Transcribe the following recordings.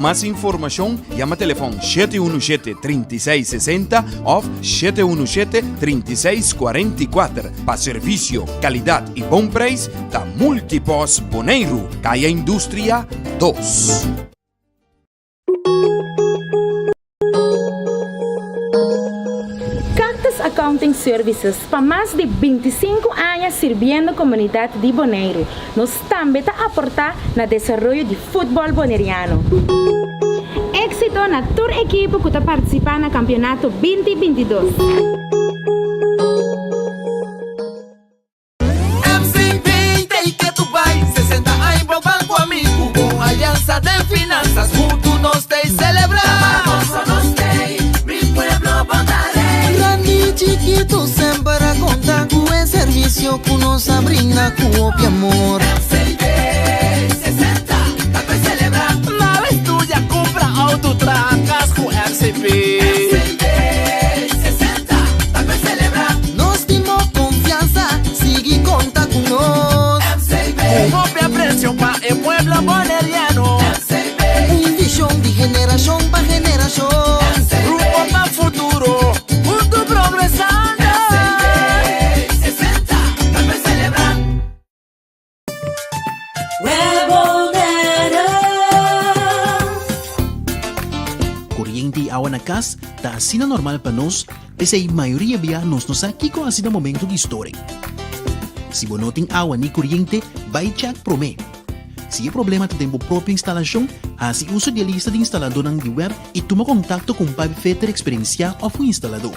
Mais informação, chama telefone 717-3660 ou 717-3644. Para serviço, qualidade e bom preço, da Multipós Boneiro, Caia Indústria 2. Accounting Services para mais de 25 anos servindo a comunidade de Boneiro. Nós também está aportar no desenvolvimento de futebol boneriano. Éxito na toda a equipe que está participando no campeonato 2022. MCP, tem que tu vai 60 anos para o banco amigo com aliança de finanças, juntos nós tem celebrar. Nós tem, mi pueblo bondaré. Chiquito sempre a contar com o serviço que nos brinda com o amor. MCP 60, tá para celebrar. Na estúdia compra auto tracas com MCP 60, tá para celebrar. Nós temos confiança, sigue conta com nós. MCP, copia preço para o pueblo boneriano. MCP, visão de geração para geração. Grupo para futuro. Awa na kas, ta asina normal pa nos, pese a maioria biya nos aqui com asina momento de história. Se bonoting awa ni kuryente, vai check prome. Se é problema te tempo própria instalação, assim uso de lista de instalador ng web e toma contato com Pabi Fetter Experiencia ou o instalador.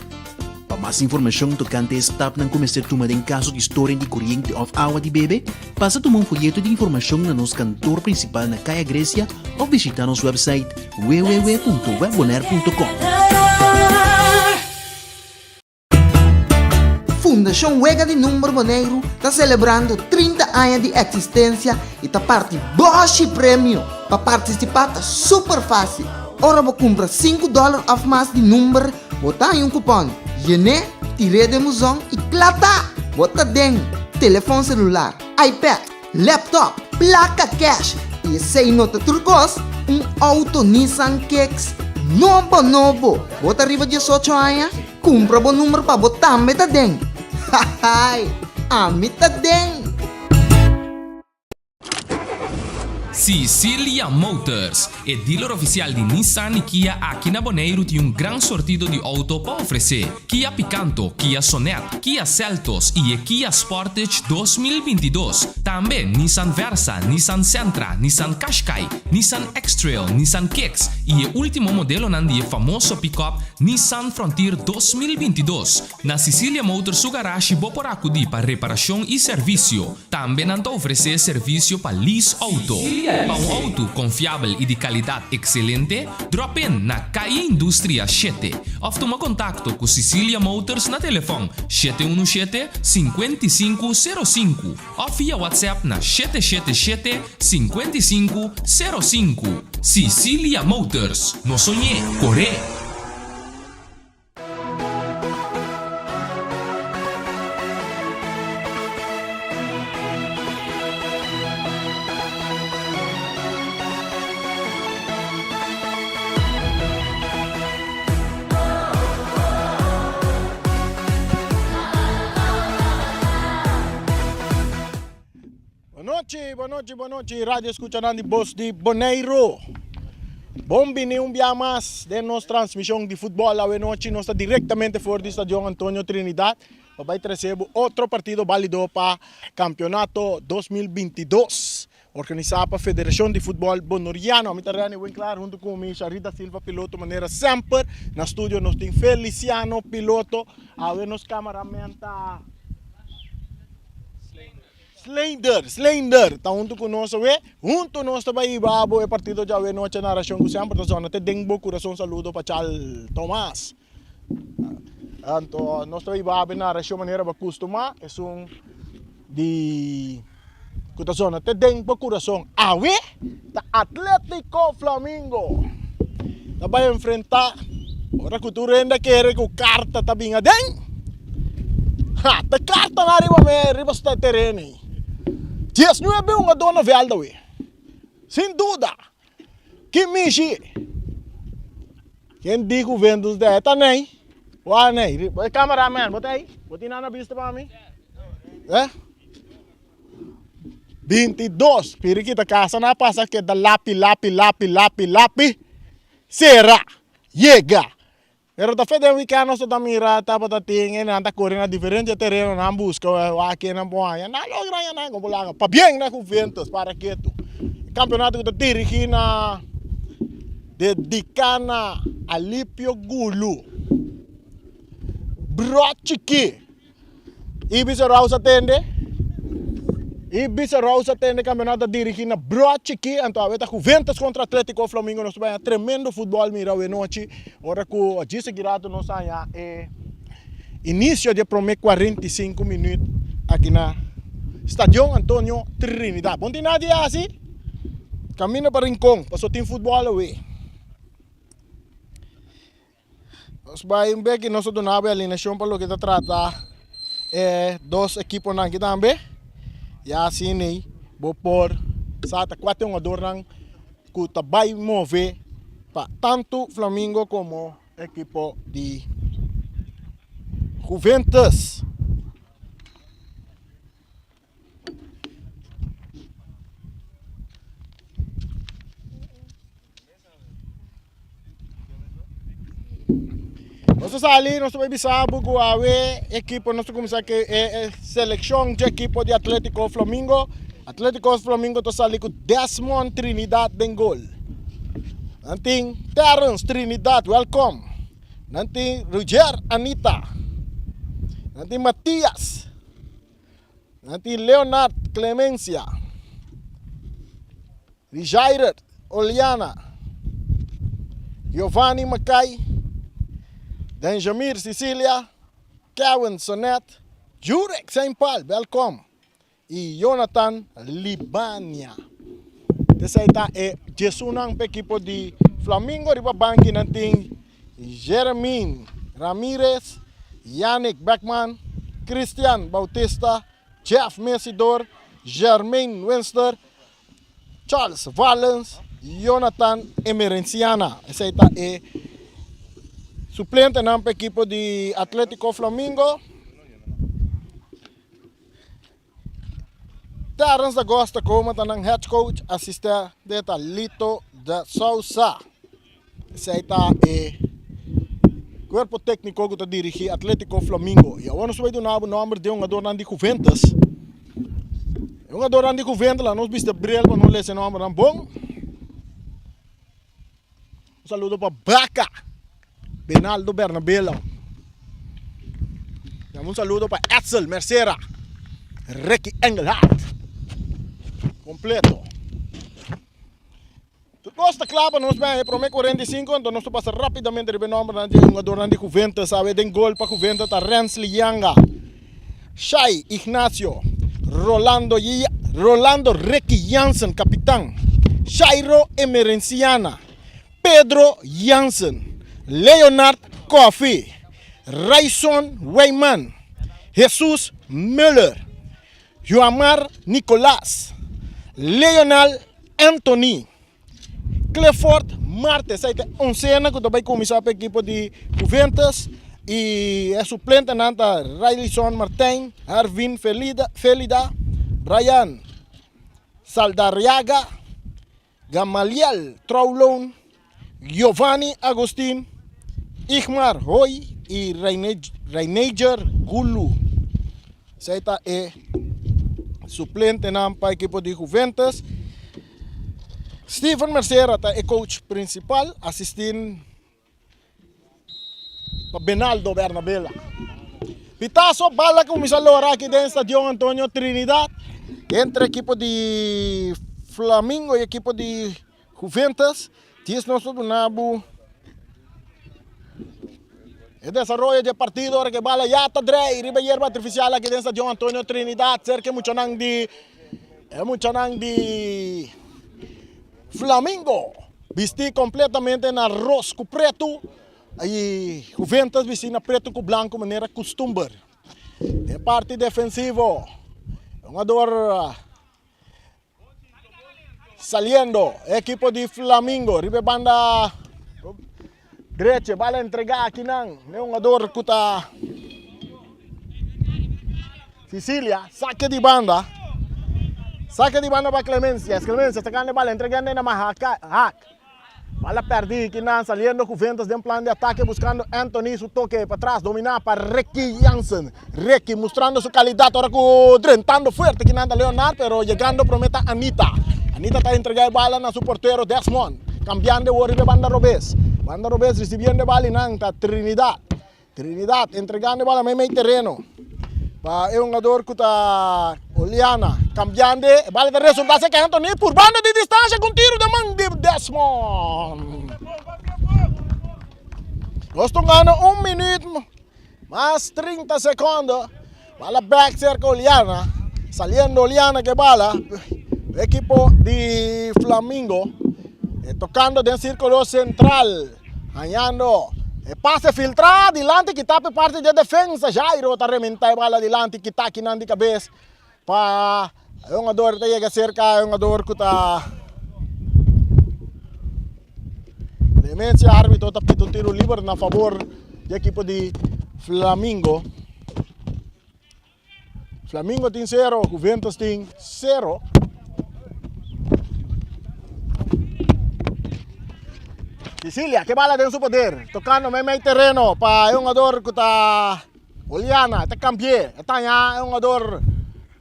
Para mais informação tocante stop ng começar tuma em caso de história de kuryente ou awa de bebê, passa tomar um folheto de informação na nosso cantor principal na Caia Grécia ou visita nosso website www.webbonaire.com. Fundação Wega de Número Boneiro está celebrando 30 anos de existência e está parte Bosch Prêmio. Para participar está super fácil. Ora vou comprar $5 a mais de número, botar em um cupom. Yene, tire de musão e plata. Bota dentro, telefone celular, iPad, laptop, placa cash e sem nota turcos, auto Nissan Kicks novo. Bota arriba 18 anos, compra bom número para botar meta dentro. Hahay, amita dentro. Sicilia Motors, o dealer oficial de Nissan e Kia aqui na Boneiro tem gran sortido de auto para oferecer. Kia Picanto, Kia Sonet, Kia Seltos e Kia Sportage 2022. Também Nissan Versa, Nissan Sentra, Nissan Qashqai, Nissan X-Trail, Nissan Kicks e o último modelo nandi famoso pick-up Nissan Frontier 2022. Na Sicilia Motors, o garagem por acudir para reparação e serviço. Também anda oferecer serviço para lease auto. Para auto confiável e de qualidade excelente, drop in na Caia Indústria 7. Ou toma contato com Sicilia Motors na telefone 717-5505 ou via WhatsApp na 777-5505. Sicilia Motors, no sonhé, corre! Boa noite, rádio escuchando de Voz de Boneiro. Bom-vindo um dia mais de nossa transmissão de futebol à noite. Nós estamos diretamente fora do estádio Antônio Trinidad. Vai receber outro partido válido para o campeonato 2022. Organizado pela Federação de Futebol Bonoriano. A minha bem claro, junto com o Charita Silva, piloto, maneira sempre. No estúdio nós temos Feliciano, piloto. A nossa cameraman Slender, tá junto conosco, junto nós também babo é partido já é noite na ração que sempre da zona, te dengo coração saludo para Chal Tomás. Então nós também babo na ração maneira para costumar, é de coração, te dengo coração. Awe, tá Atlético Flamengo. Tá vai enfrentar, ora que tu renda quer que carta tá bem adem. Ha, tá carta na riba sta terreno. 19 uma dona velha, sem dúvida. Kimishi. Quem diz Juventus de tá nem? Ué, nem. Cameraman, bota aí. Bota na vista para mim. 22. Periquita casa na passa que da lápis. Será. Chega. Pero tá fedendo que a nossa da mira tá para tinha na correndo diferente terreno na busca aqui na boa. Na logra na como lá. Pa bem na Juventus para que tu. Campeonato que dirigi na dedicana Alipio Gulu. Brochiki. Ibisa Rausa tende campeonato dirigi na Brochiki. Então, a Juventus contra Atlético Flamengo. Nós vamos tremendo futebol mira hoje noite. Ora que o dia seguinte nós é início de prometer 45 minutos aqui na Estádio Antônio Trinidad. Bom dia, Nadia, assim? Caminho para Rincón, passou tem futebol hoje. Nós vamos ver que nós donamos a alineação para o que trata dois equipos aqui também. E assim, né, vou pôr, sata 4 jogadores que vai mover para tanto Flamengo como equipo de Juventus. Nós ali, nós vamos saber que a equipe, nós vamos começar que é seleção de equipe de Atlético Flamengo. Atlético Flamengo está ali com Desmond Trinidad em gol. Nanti Terence Trinidad, welcome. Nanti Roger Anita. Nanti Matias. Nanti Leonard Clemencia. Rijair Oliana. Giovanni Macay. Benjamin Sicilia, Kevin Sonet, Jurek Saint Paul, welcome. E Jonathan Libania. Essa é Jesunang equipo de Flamengo, riba banki nating Jeremy Ramirez, Yannick Beckman, Christian Bautista, Jeff Messidor, Jermaine Winster, Charles Valens, Jonathan Emerenciana. Essa é suplente na equipo de Atlético Flamengo. Terence Agosta como tanang head coach, assistente de Lito da Sousa. Esse é o corpo técnico que dirige Atlético Flamengo. E agora nós vamos dar o nome de um jogador de Juventus. Um jogador de Juventus, lá nós vimos Brel, mas não lê esse nome não bom. Um saludo para Baca. Benaldo Bernabelo. Un saludo para Edsel Mercera. Ricky Engelhardt. Completo. Costa clava nos bem, promete 45, então nós passamos rapidamente de nome de um jogador de Juventus, sabe, de gol para Juventus, tá Rensley Yanga, Shai Ignacio, Rolando Ricky Jansen, capitão, Shairo Emerenciana, Pedro Jansen, Leonard Coffey, Rayson Weyman, Jesus Müller, Joamar Nicolás, Leonel Anthony, Clifford Martes, essa é uma cena que vai começar para a equipe de Juventus e é suplente nanta Railson Martin, Arvin Felida, Brian Saldarriaga, Gamaliel Traulon, Giovanni Agustin, Igmar Hoy e Reiniger Gulu. Essa é suplente para a equipe de Juventus. Steven Mercera é coach principal, assistente para Benaldo Bernabela. Pitazo, bala começou a lora aqui dentro do Estádio Antônio Trinidad, entre a equipe de Flamengo e a equipe de Juventus. Diz nosso Nabo. El desarrollo de partido ahora que bala ya está dre riba hierba artificial aquí dentro de Estádio Antônio Trinidad, cerca mucho nang di Flamengo. Vesti completamente en arroz com preto e Juventus vesti na preto com blanco maneira costumber. É parte defensivo. Um jogador saliendo, equipo de Flamengo, ribe banda derecha, bala entregar aqui não, um jogador que está Sicilia, saque de banda para Clemencia sacando a bala, entregando na Hack. Bala perdi aqui não, saliendo Juventus de plan de ataque, buscando Anthony, su toque para trás, dominar para Ricky Jansen. Ricky mostrando su calidad, ahora drentando fuerte que nada Leonard, pero llegando prometa Anita. Anita está entregando bala na su portero Desmond, cambiando de banda Robes. Banda Robes recibiendo bala en Trinidad. Trinidad entregando bala meio terreno. É um jogador que está Oliana, cambiando, bala de resultado que Anthony por banda de distância com tiro de mão de Desmond. Nós estamos ganhando 1 minuto, mais 30 segundos, bala back cerca Oliana, saliendo Oliana que bala, equipo de Flamengo, tocando dentro do círculo central, ganhando. Passe filtrado, adiante, que tape parte de defesa. Jairo está rementar a bola adiante, que está aqui na cabeça. É um jogador que chega cerca, é um jogador que está. Clemencia, árbitro, está pedindo tiro livre na favor do equipo de Flamengo. Flamengo tem 0, Juventus tem 0. Sicilia, que bala tem seu poder, tocando meio terreno para um jogador que está Oliana, está cambiando, é um jogador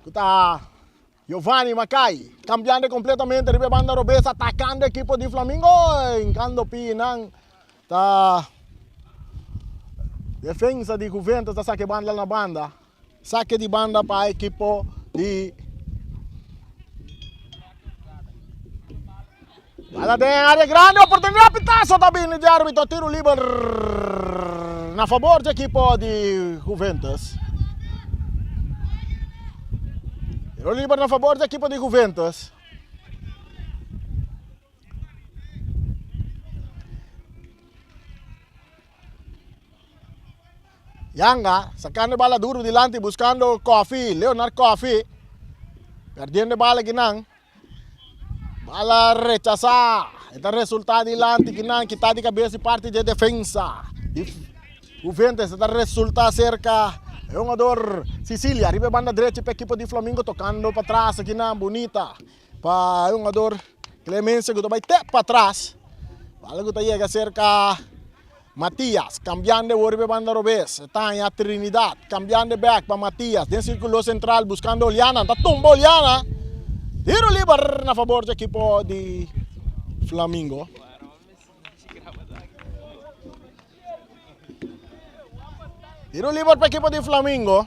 que está Giovanni Macai, cambiando completamente, ribe banda Robes, atacando a equipe de Flamengo, enquanto Pinang, está defesa de Juventus, está saque banda na banda, saque de banda para a equipe de Bala tem área grande, oportunidade pitaço também de árbitro, tiro livre na favor da equipe de Juventus. Tiro livre na favor da equipe de Juventus. Yanga sacando bala duro dilante, buscando Coffee, Leonard Coffee, perdendo bala ginang. Bala rechazar, este resultado dilante que não está de cabeça e parte de defesa. Juventus está resultado cerca, é um jogador Sicilia, ribe banda direita para a equipe de Flamengo, tocando para trás aqui na bonita. É um jogador Clemencia que vai até para trás. Bala que chega cerca Matias, cambiando o ribe banda Robes, está em Trinidad, cambiando back para Matias, dentro do círculo central, buscando Oliana, está tumba Oliana. Tiro livre na favor da equipe de Flamengo. Tiro livre para a equipe de Flamengo.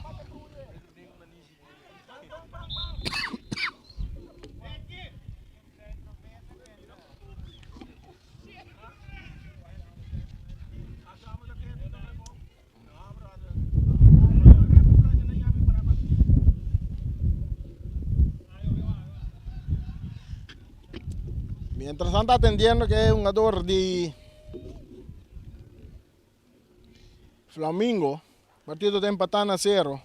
Mientras anda atendiendo que es un jugador de Flamengo, partido de empatando a 0.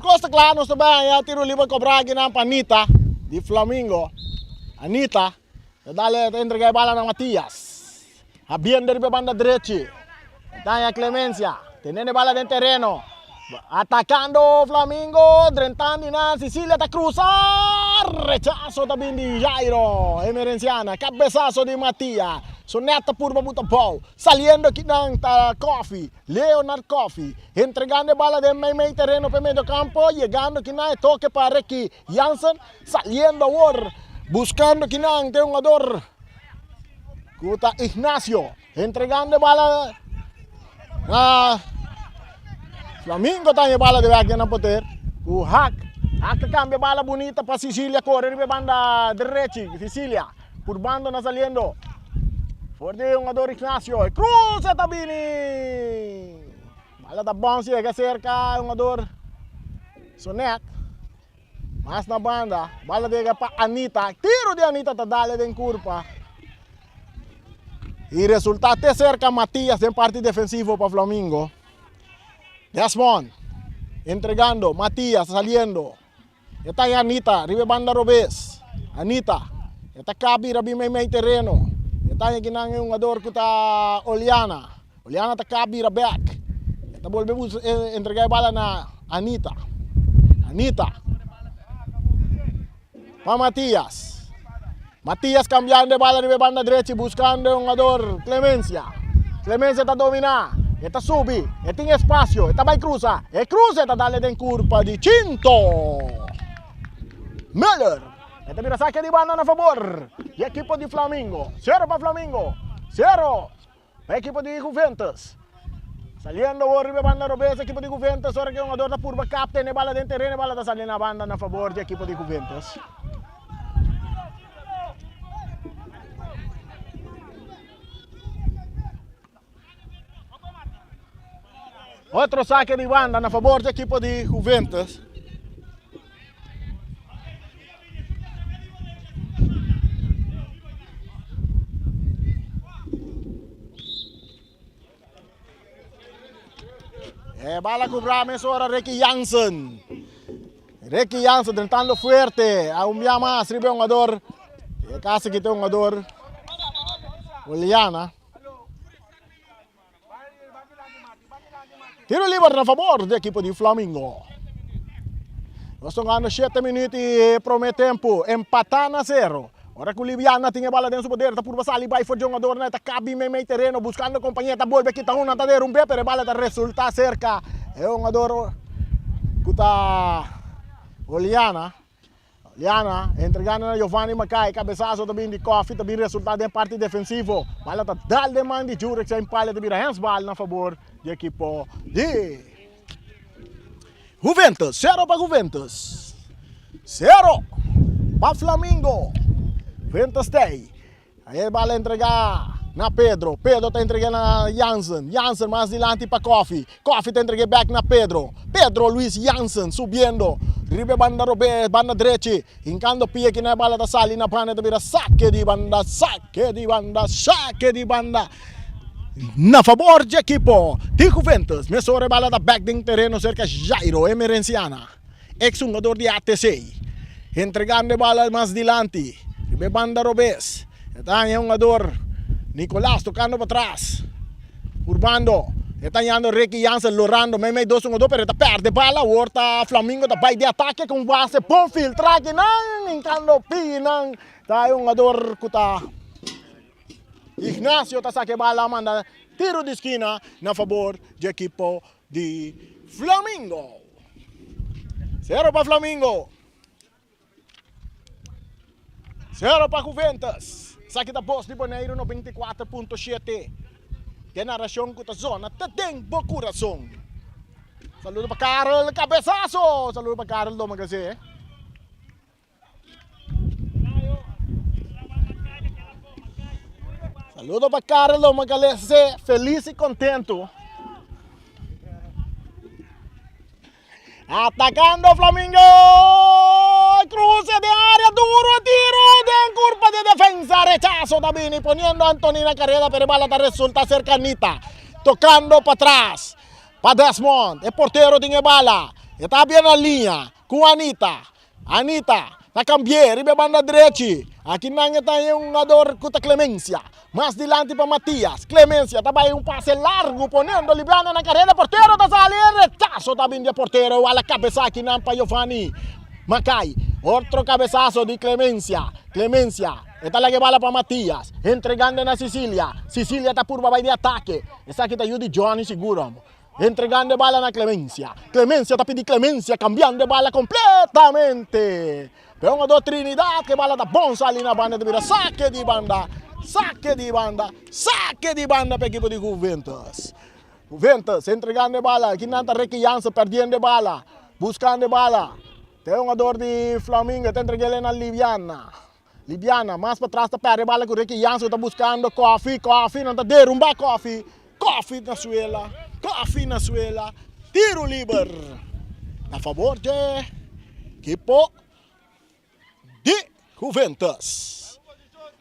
Costa claro, nós também tiro livre cobrar aqui na Anita de Flamengo. Anita, dale entrega a bola na Matias. Abiendo de banda direita. Está a Clemencia, tendo a bola dentro do terreno. Atacando Flamengo, drentando na Sicilia, está cruzar. Rechazo também de Jairo, Emerenciana, cabeçazo de Matias. Soneta por babuta ball, saliendo aqui na Coffee, Leonard Coffee, entregando a bola de meio terreno para meio campo, chegando aqui na toque para Ricky Jansen, saliendo agora, buscando aqui na tem um jogador, Kuta Ignacio, entregando a bola na Flamengo, tem a bola de back na poder, o Hack cambia a bola bonita para Sicilia, corre para banda direita, Sicilia, por banda na saliendo. Forte um jogador Ignacio, cruza Tabini. Bala da bom, chega cerca, um jogador Sonet. Mas na banda, bala dega pa Anita. Tiro de Anita tá dale den curva. E resultado até cerca Matias em parte defensivo para Flamengo. Desmond entregando, Matias saliendo. Está aí Anita, ribe banda Robes. Anita, está cabi rabi may terreno. Está aí ginang yung ador ko ta Oliana. Oliana ta cabi back. Está volvemos entregar bala na Anita. Anita. Pa Matias. Matias cambiando de bala de banda derecha buscando un ador Clemencia. Clemencia está domina. Está subi. Está en espacio. Está vai cruza. E cruza está dale den curva di Cinto. Müller. Está mira saque di banda a favor. Y equipo di Flamengo. 0 para Flamengo. 0 para equipo di Juventus. Saliendo por arriba banda Robes, equipo di Juventus. Ora che un ador na curva captain e bala den terreno. Bala da salire na banda a favor di equipo di Juventus. Outro saque de banda a favor do equipo de Juventus. Bala cobrame ora Ricky Jansen. Ricky Jansen tentando fuerte. A un via más, ribe un ador. Casi que tem un ador. Oliana. Tiro livre a favor do equipo de Flamengo. Nós estamos ganhando 7 minutos e promete tempo. Empatar na 0. Ora que o Liviana tinha bola dentro do poder. Está por passar ali, vai for jogador, está cabe meio terreno, buscando companhia. Está bolbe aqui, está está derrumbe, pero a bola está resulta cerca. É um jogador que está Oliana. Liana, entregando a Giovanni Macai, cabeçazo também de Coffee, também resultado em parte defensivo. Bola está dal de man de Jurex, em palha de vira handsball na favor do equipo de Juventus. 0 para Juventus. 0 para Flamengo. Juventus tem. Aí a bola entregar na Pedro. Pedro está entregando a Jansen. Jansen mais adiante para Coffee. Coffee está entregando back na Pedro. Pedro Luis Jansen subindo. Ribe banda Robes, banda derecha. Hincando pia que na bola da sali na banda da saque de banda, saque de banda, saque de banda. Na favor de equipo de Juventus. Mesora bala da back de terreno cerca Jairo Emerenciana. Ex jogador de ATC. Entregando bala mais adiante. Ribe banda Robes. Está aí um jogador Nicolás tocando para trás. Urbando. Está ganhando Ricky Jansen, lorando, meio dois jogador, pero está perde bala, o Flamengo está vai de ataque com base, bom filtragem, não, encando pinang, está um jogador que está Ignacio está saque bala, manda tiro de esquina na favor do equipo de Flamengo. 0 para Flamengo. 0 para Juventus. Saque da Boss de Bonaire no 24.7. Que narração com a zona, tem bom coração. Saludo para Carol, cabeçaço. Saludo para Carol do Magazine. Saludo para Carol do Magazine, feliz e contento. Atacando o Flamengo. Cruce de área, duro tiro de curva de defensa, rechazo Davini, poniendo a Antonina Carrera, pero bala da resulta cercanita, tocando para atrás, para Desmond, el portero tiene bala, está bien na linha, com Anita, está cambiando, ribe banda derecha, aqui não está um jogador com Clemencia, mais dilante para Matias, Clemencia, está aí um passe largo, poniendo Liviana na carreira, portero está saliendo, rechazo também de portero, a la cabeça aqui não para Giovanni Macai. Otro cabezazo de Clemencia. Esta es la que bala para Matías. Entregando a Sicilia. Sicilia está por babai de ataque. Esa que te ayuda Johnny seguro. Entregando bala a Clemencia. Clemencia está pidiendo Clemencia. Cambiando de bala completamente. Pero una dos Trinidad que bala da bom salir na banda de vida. Saque de banda. Saque de banda. Saque de banda para el equipo de Juventus. Juventus entregando bala. Aquí nada Ricky Jansen perdiendo bala. Buscando bala. Tem um jogador de Flamengo, está entregando na Liviana, mais para trás, está perdendo bala com o Ricky Jansen, está buscando Coffee, não está derrubando Coffee na suela, tiro livre, a favor de equipo di Juventus.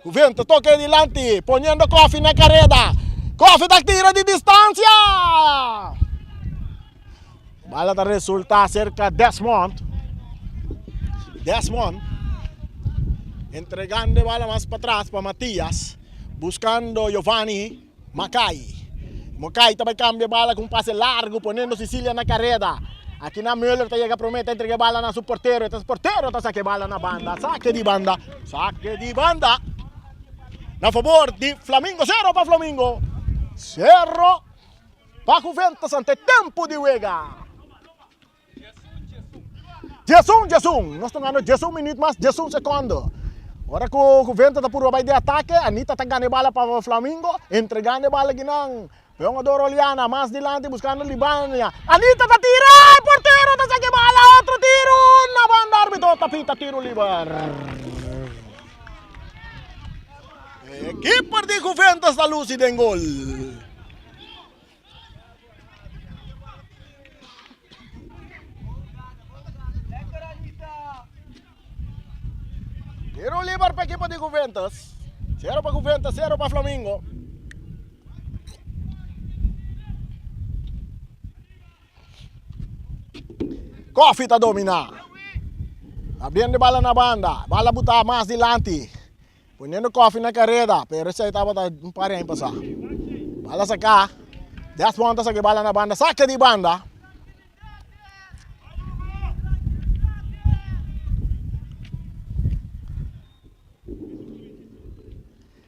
Juventus toca adelante, poniendo Coffee na carrera. Coffee da tiro di distancia. Bala da resulta cerca Desmond. Entregando bala más para atrás para Matías. Buscando Giovanni Macay. Macay também cambia bala com um passe largo, poniendo Sicilia na carrera. Aqui na Müller tá chega promete entrega bala na seu porteiro. Esse porteiro tá saque bala na banda. Saque de banda. Na favor de Flamengo, 0 para Flamengo. 0 para Juventus ante tempo de juega. Jesus. Nós estamos ganhando 10 minutos mais 10 segundos. Agora que o Juventus está por de ataque, Anita está ganhando bala para o Flamengo, entregando bala aqui não. Jogador Oliana, mais delante, buscando Libânia. Anita está tirando, porteiro está sacando bala, outro tiro, na banda, árbitro tapita, tiro livre. Equipe de Juventus está lúcida em gol. Tiro livre para a equipe de Juventus. 0 para Juventus, 0 para Flamengo. Coffee está dominando. Abrindo bala na banda. Bala botar mais delante. Ponendo Coffee na carrera. Pero esse aí estava um pare em passar. Bala sacar. 10 pontos aqui, bala na banda. Saque de banda.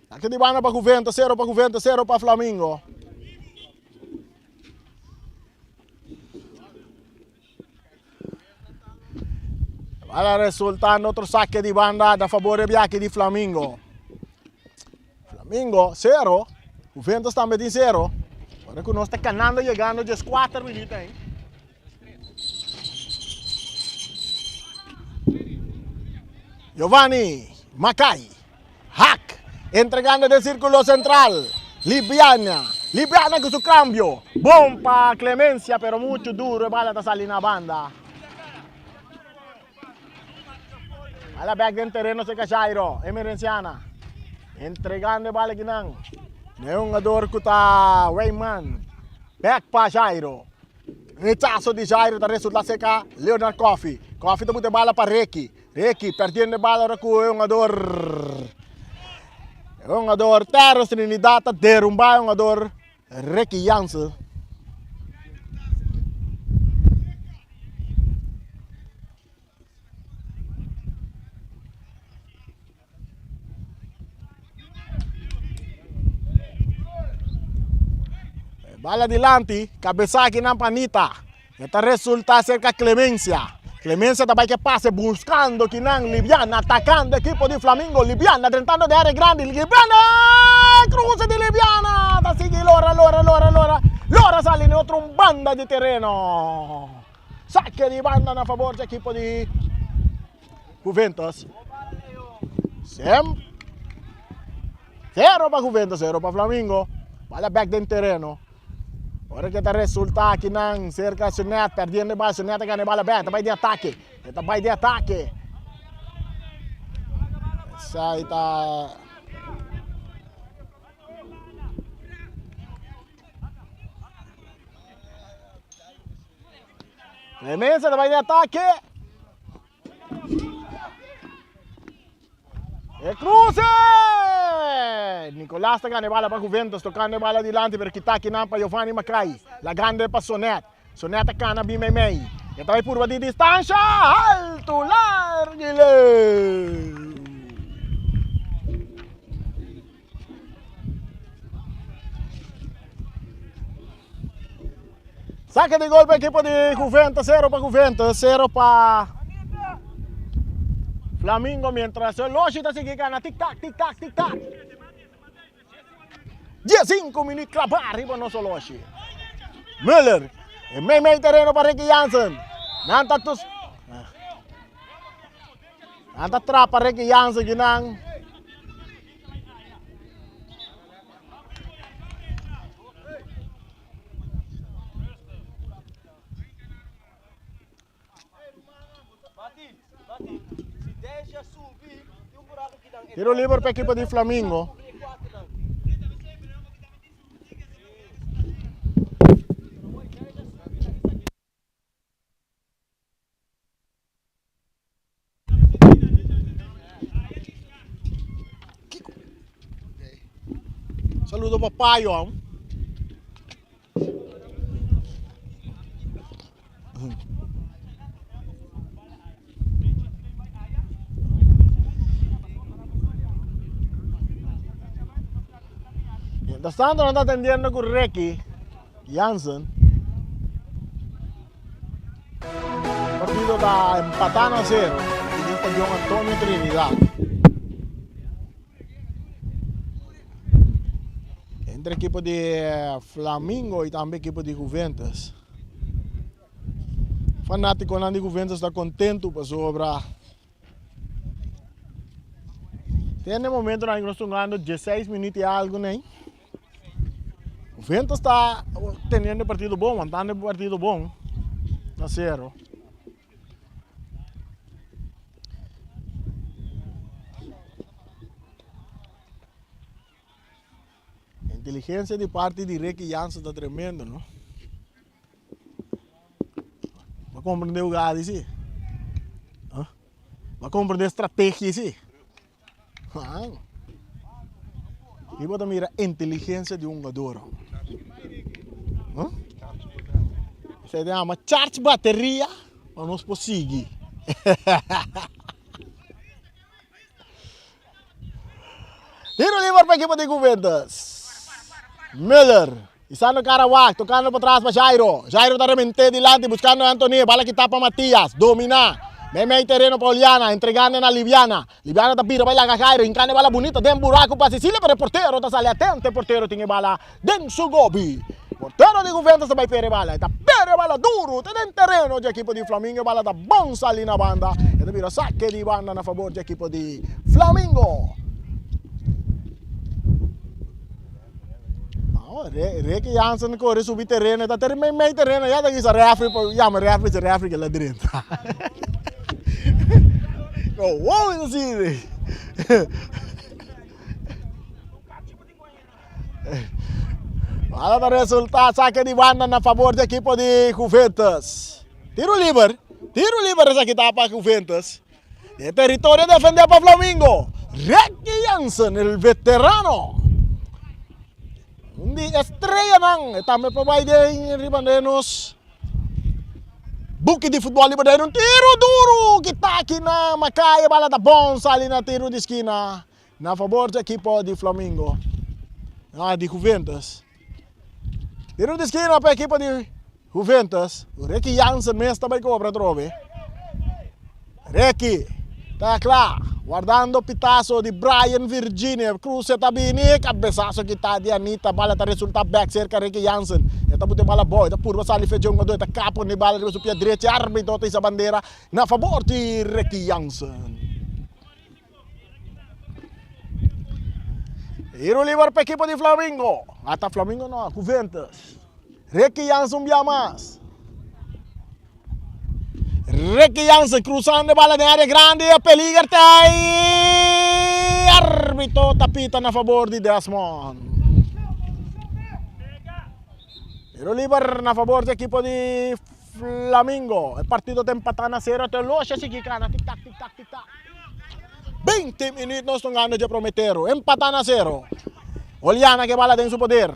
Saque de banda para Juventus. 0 para Juventus, 0 para Flamengo. Allora resultando outro saque de banda da favore bianchi di Flamengo. Flamengo 0, Juventus também em 0. Agora que nós está canando chegando de 4 minutos, hein? Giovanni Macay, hack, entregando del círculo central. Libiana con su cambio. Bom para Clemencia, pero mucho duro e bala da sali na banda. Alla back del terreno se Jairo, Emerenciana. Entregando bala ginang. Neungador kuta Wayman. Back pa Jairo. Rechazo di Jairo da resulta seca Leonard Coffee. Coffee te bala para Reiki. Reiki perdendo bala ora ku jogador Terras Trinidad derrumba jogador Reiki Jansen. Bala adelante, cabeça aqui na panita. Esta resulta cerca Clemencia. Clemencia também que passa buscando que não Libiana, atacando o equipo de Flamengo. Libiana tentando de área grande. Libiana, cruce de Libiana. Da sigue Lora sale in outro banda di terreno. Saque di banda a favore dell'equipo di Juventus. 0 para Juventus, 0 para Flamengo. Bala back del terreno. Ora que está resulta aqui não cerca Sonet, perdendo bala, Sonet ganha bala aberta, vai de ataque. Essa aí tá Clemencia vai de ataque. E cruce! Nicolás está ganhando bala para Juventus, tocando bala adiante per quitar aqui para Giovanni Macay. La grande para Sonet. Sonet cana bimemei. E vai curva di distanza, alto, largile. Saque de gol para equipo de Juventus, 0 para Juventus, 0 para Flamengo, mientras el Loshita sigue ganando, tic-tac. 15 minutos clavar arriba nosso Loshi. Müller, e meio terreno para Ricky Jansen. Nanta trap para Ricky Jansen, ginang. Se deixa subir. Tiro libre para el equipo de Flamengo. Saludo papayo. Mientras tanto no está atendiendo con Ricky Jansen. El partido está empatando a 0 en el estadio Antonio Trinidad. Entre el equipo de Flamengo y también el equipo de Juventus. Fanático de Juventus está contento por sobre. Tiene momento en que estamos jugando 16 minutos y algo, ¿no? Juventus está teniendo un partido bom, mantendo un partido bom. A 0. A inteligência de parte de Ricky Jansen está tremendo, não? Vai compreender o gado, sim? Vai compreender a estratégia, sim? E vou mirar a inteligência de jogador. Você tem uma charge bateria para nós conseguir. Tiro livre para a equipe de Juventus. Miller, está no Carawak, tocando para trás para Jairo. Jairo está remente delante, buscando a Anthony, bala que tapa Matias, domina. Meio terreno para Oliana, entregando na Liviana. Liviana está pira, vai lá com Jairo, encane bala bonita, tem buraco para Sicília, pero o porteiro está sali atento, o porteiro tem bala dentro do Gobi. Porteiro de Juventus vai pere bala, está pere bala duro, tem terreno de equipe de Flamengo, bala da bom sali na banda. E vira saque de banda na favor de equipe de Flamengo. Ricky Jansen corre subir terreno, está terminando meio terreno, já daqui se refri que lá dentro. Uou, assim. Olha o resultado, saque de banda na favor da equipe de Juventus. Tiro livre essa aqui tá para Juventus. E território defender para Flamengo. Ricky Jansen, el veterano. Hindi estrela nang também para Biden ribandenos. Buki de futebol libandenos, tiro duro que tá aqui na Macaia, bala da bom, ali na tiro de esquina, na favor da equipe de Flamengo, de Juventus. Tiro de esquina para a equipe de Juventus, o Ricky Jansen mesmo também cobra trove. Ricky, tá claro. Guardando pitazo di Brian Virginia, Cruz Tabini, cabeçaço que tá de Anita, bala tá resulta back cerca Ricky Jansen. E tá botando bala boy, tá purva sali fez jogo dois, tá capo ni bala de pia direita, árbitro tá essa bandeira na favor de Ricky Jansen. Tiro livre para a equipe de Flamengo. Até Flamengo não, Juventus. Ricky Jansen via mais. Ricky Jansen cruzando bala na área grande, peligra aí. Árbitro tapita na favor de Desmond. Tiro livre na favor da equipe de Flamengo. O partido está empatando a 0, até longe assim que cana, tic tac, tic tac, tic tac. 20 minutos nós estamos ganhando de Prometero, empatando a 0. Oliana que bala dentro do poder,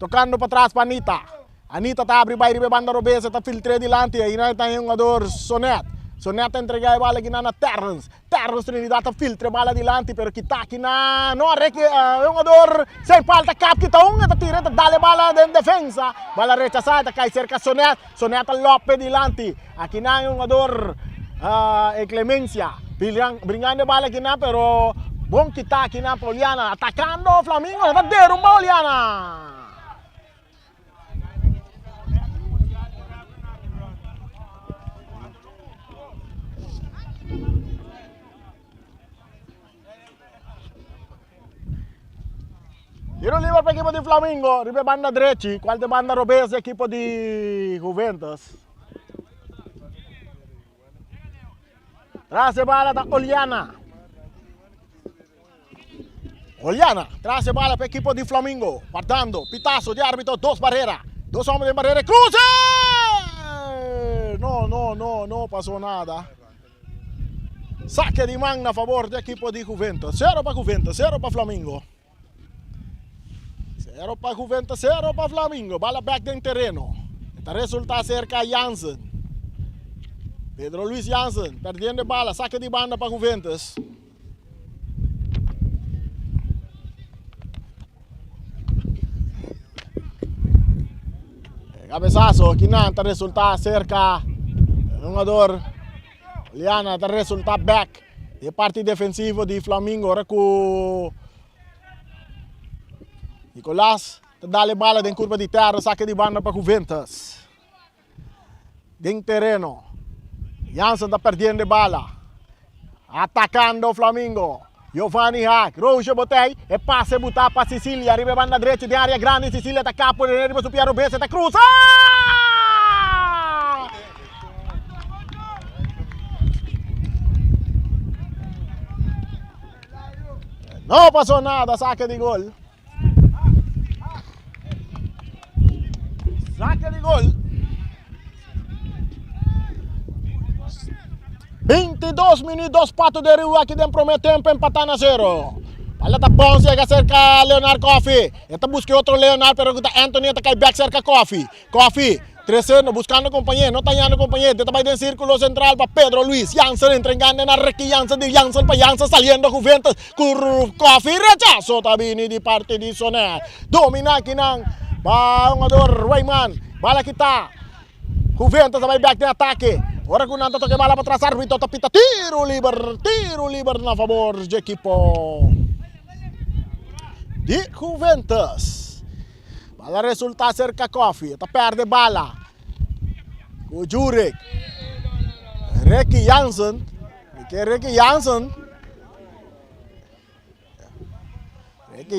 tocando para trás para Anita. Anita está abrindo baile de banda robesa, está filtrando delante, aí não tem um jogador Sonet. Sonet entrega a bala aqui na Terrence. Terrence Trinidad está filtrando a bala delante, pero que está aqui na... Não, é um jogador sem falta, cap que está está tirando, dá-lhe bala de defesa. Bala rechazada, cai cerca Sonet. Sonet Lopes delante. Aqui não é um jogador Clemencia. Bringando a bala aqui na, pero bom que está aqui na Poliana. Atacando o Flamengo, está derrubando Poliana. Tiro livre para a equipe de Flamengo, ribe banda direita, qualche banda robesa, equipe de Juventus. Tras a bala da Oliana. Oliana, tras de bala para el equipo de Flamengo. Guardando, pitazo de árbitro, 2 barreras. 2 hombres de barrera, cruce. No pasó nada. Saque de manga a favor del equipo de Juventus. 0 para Juventus, 0 para Flamengo. 0 para Juventus, 0 para Flamengo. Bala back del terreno. Este resulta cerca a Jansen. Pedro Luis Jansen, perdiendo bala, saque de banda para Juventus. Cabezazo, aquí nada, resulta cerca. El jugador Oliana, resulta back. De parte defensivo de Flamengo, ahora con Nicolás, dale bala en curva de terra, saque de banda para Juventus. En terreno, Jansen está perdiendo bala. Atacando Flamengo. Giovanni Hack, Rocha Botei, e passa e botar para Sicília, arriba banda direita de área grande, Sicília está cá por arriba, su Piero Bessa, está cruz. No pasó nada, saque de gol. Saque de gol. 22 minutos, Pato de Rio aqui dentro do meio tempo, empatando a 0. Bala tá bom, chega cerca Leonardo Coffee. Então busca outro Leonardo, pero Anthony está cai back cerca Coffee. Coffee, 3 buscando companheiro, não está ganhando companheiro. Está vai em círculo central para Pedro Luis. Jansen entregando na Ricky Jansen, de Jansen para Jansen, saliendo Juventus. Coffee, rechazo, tabini de parte de Soner. Domina aqui não. Bangador, Wayman, bala kita. Juventus vai back de ataque. Ora con Nanto toque bala para atrás, árbitro tapita, tiro liber na favor de equipo de Juventus. Bala resulta cerca Coffee, está perde bala. O Jurek. Ricky Jansen. Ricky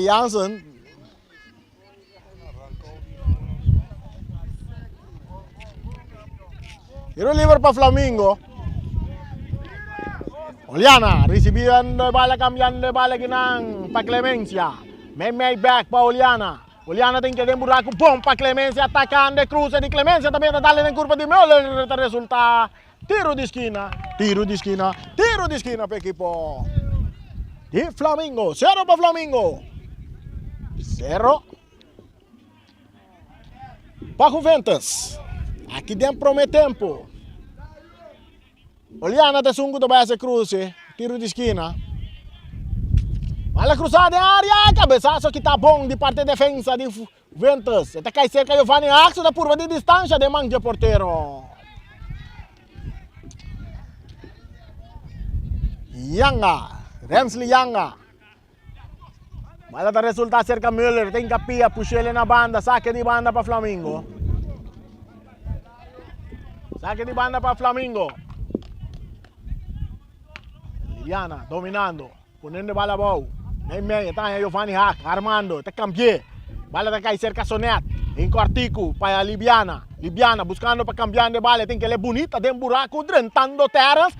Jansen. Tiro libre para Flamengo. Oliana recibiendo bala, cambiando bala para Clemencia. May back para Oliana. Oliana tiene que dar un buraco, bom para Clemencia, atacando, cruce de Clemencia, también darle en curva de Müller, resulta tiro de esquina para el equipo de Flamengo. 0 para Flamengo. 0 para Juventus. Aqui dentro promete tempo. Oliana te sungo vai esse cruce, tiro de esquina. Olha cruzada em área, cabeçaço que tá bom de parte de defesa de Juventus. Até cai cerca Giovanni Axo da curva de distância de mangia porteiro. Rensley Yanga. Bola tá resulta cerca Müller, tem capia, puxa ele na banda, saque de banda para Flamengo. Saque de banda para Flamengo. Liliana dominando, poniendo bala a bow. En medio está Giovanni Hack, armando, te cambié. Bala de cair cerca Sonet, en cuartico para Libiana. Libiana buscando para cambiar de bala, tem que ele bonita, de buraco, drentando terras.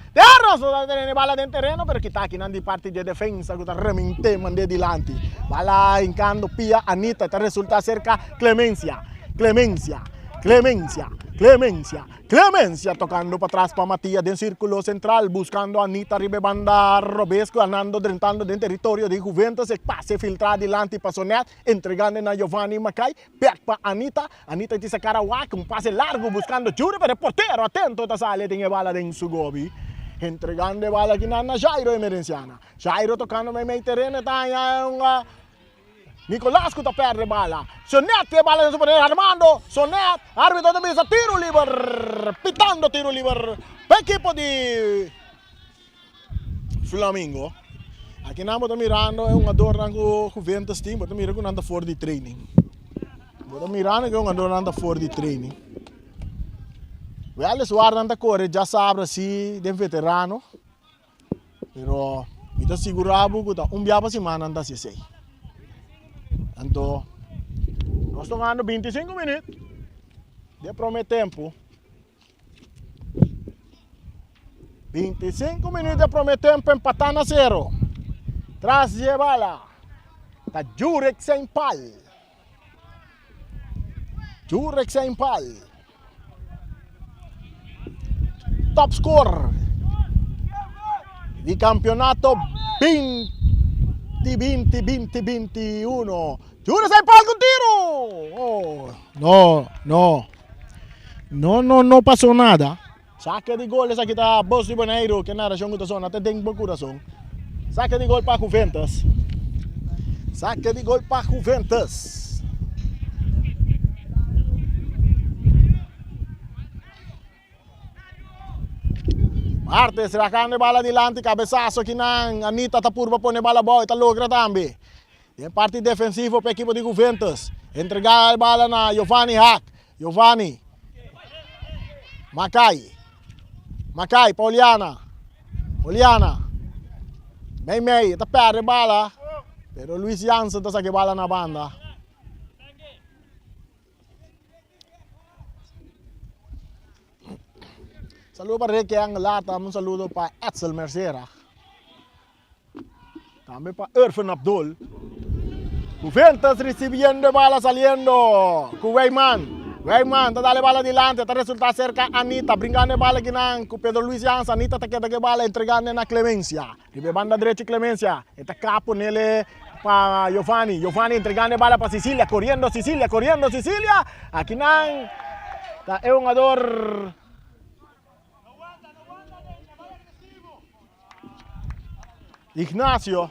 No tiene bala de terreno, pero que está aquí de parte de defensa, que está remente, mande dilante. Bala hincando pia, Anita, te resulta cerca Clemencia. Clemencia tocando para atrás para Matías de círculo central, buscando a Anita Ribebanda Robesco, ganando, drentando del territorio de Juventus, el pase filtrado adelante para Sonet, entregando a Giovanni Macay, back para Anita te sacara un pase largo buscando Jure, pero el portero atento a sale, tiene bala de Sugobi, entregando bala aquí a Jairo Emerenciana, Jairo tocando meio terreno, está Nicolás que perde bala. Sonet que bala de su poder Armando. Sonet, árbitro de mesa, tiro libre. Pitando tiro libre. Para el equipo de Flamengo. Aqui estamos mirando, é um jogador que Juventus tem, estamos mirando que anda fora de training. Estamos mirando que é um jogador que anda fora de training. Eles guardam correr, já sabe se é veterano. Pero, está segurado que dia para semana anda se sei. Então, nós estamos ganhando 25 minutos de primeiro tempo. 25 minutos de primeiro tempo, empatando a 0. Traz de bala. Está Jurek Sempal. Jurek Sempal. Top score di campionato 20-20-20-21. Jurek Sempal con tiro. Oh, no pasó nada. Saque de gol esa que está Boss de Bonaire, que narración que son, até tem bom coração. Saque de gol para Juventus. Saque de gol para Juventus. Martes, sacando bala adelante, cabeçazo aqui na Anita tá por pôr bala boa e tá logra também. E parte defensivo para a equipe de Juventus. Entregar a bala na Giovanni Hack. Giovanni. Macai, Pauliana. Mei, está perde bala. Pero Luis Jansen está sacando bala na banda. Saludo para Ricky Angelata, un saludo para Edsel Mercera. También para Irfan Abdul. Juventus recibiendo bala saliendo. Weyman está dando bala adelante, está resulta cerca Anita, brincando bala aquí con Pedro Luis Jansen. Anita está quedando bala entregando na Clemencia. Ribe banda derecha Clemencia. Está capo nele para Giovanni. Giovanni entregando bala para Sicilia, corriendo Sicilia. Aquí nan está un jugador. Ignacio.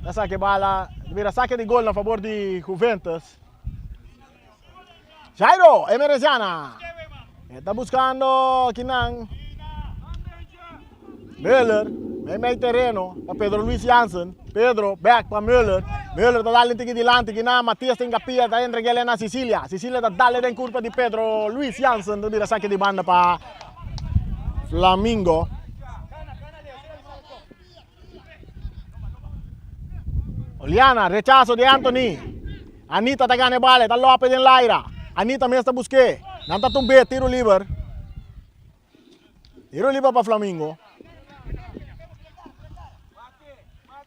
La saque bala, mira, saque de gol a favor de Juventus. Jairo, Emeresiana. Está buscando Kinan. Müller, meio terreno para Pedro Luis Jansen. Pedro, back para Müller. Müller está dando adelante, Kinan, Matias tem capilla, está entregando na Sicilia. Sicilia está dando en curva de Pedro Luis Jansen. Mira, saque de banda para Flamingo. Oliana, rechazo de Anthony. Anita está ganando bala, está López en Laira. Anita me está busque. Nanta tumbe, tiro libre. Tiro libre para Flamingo.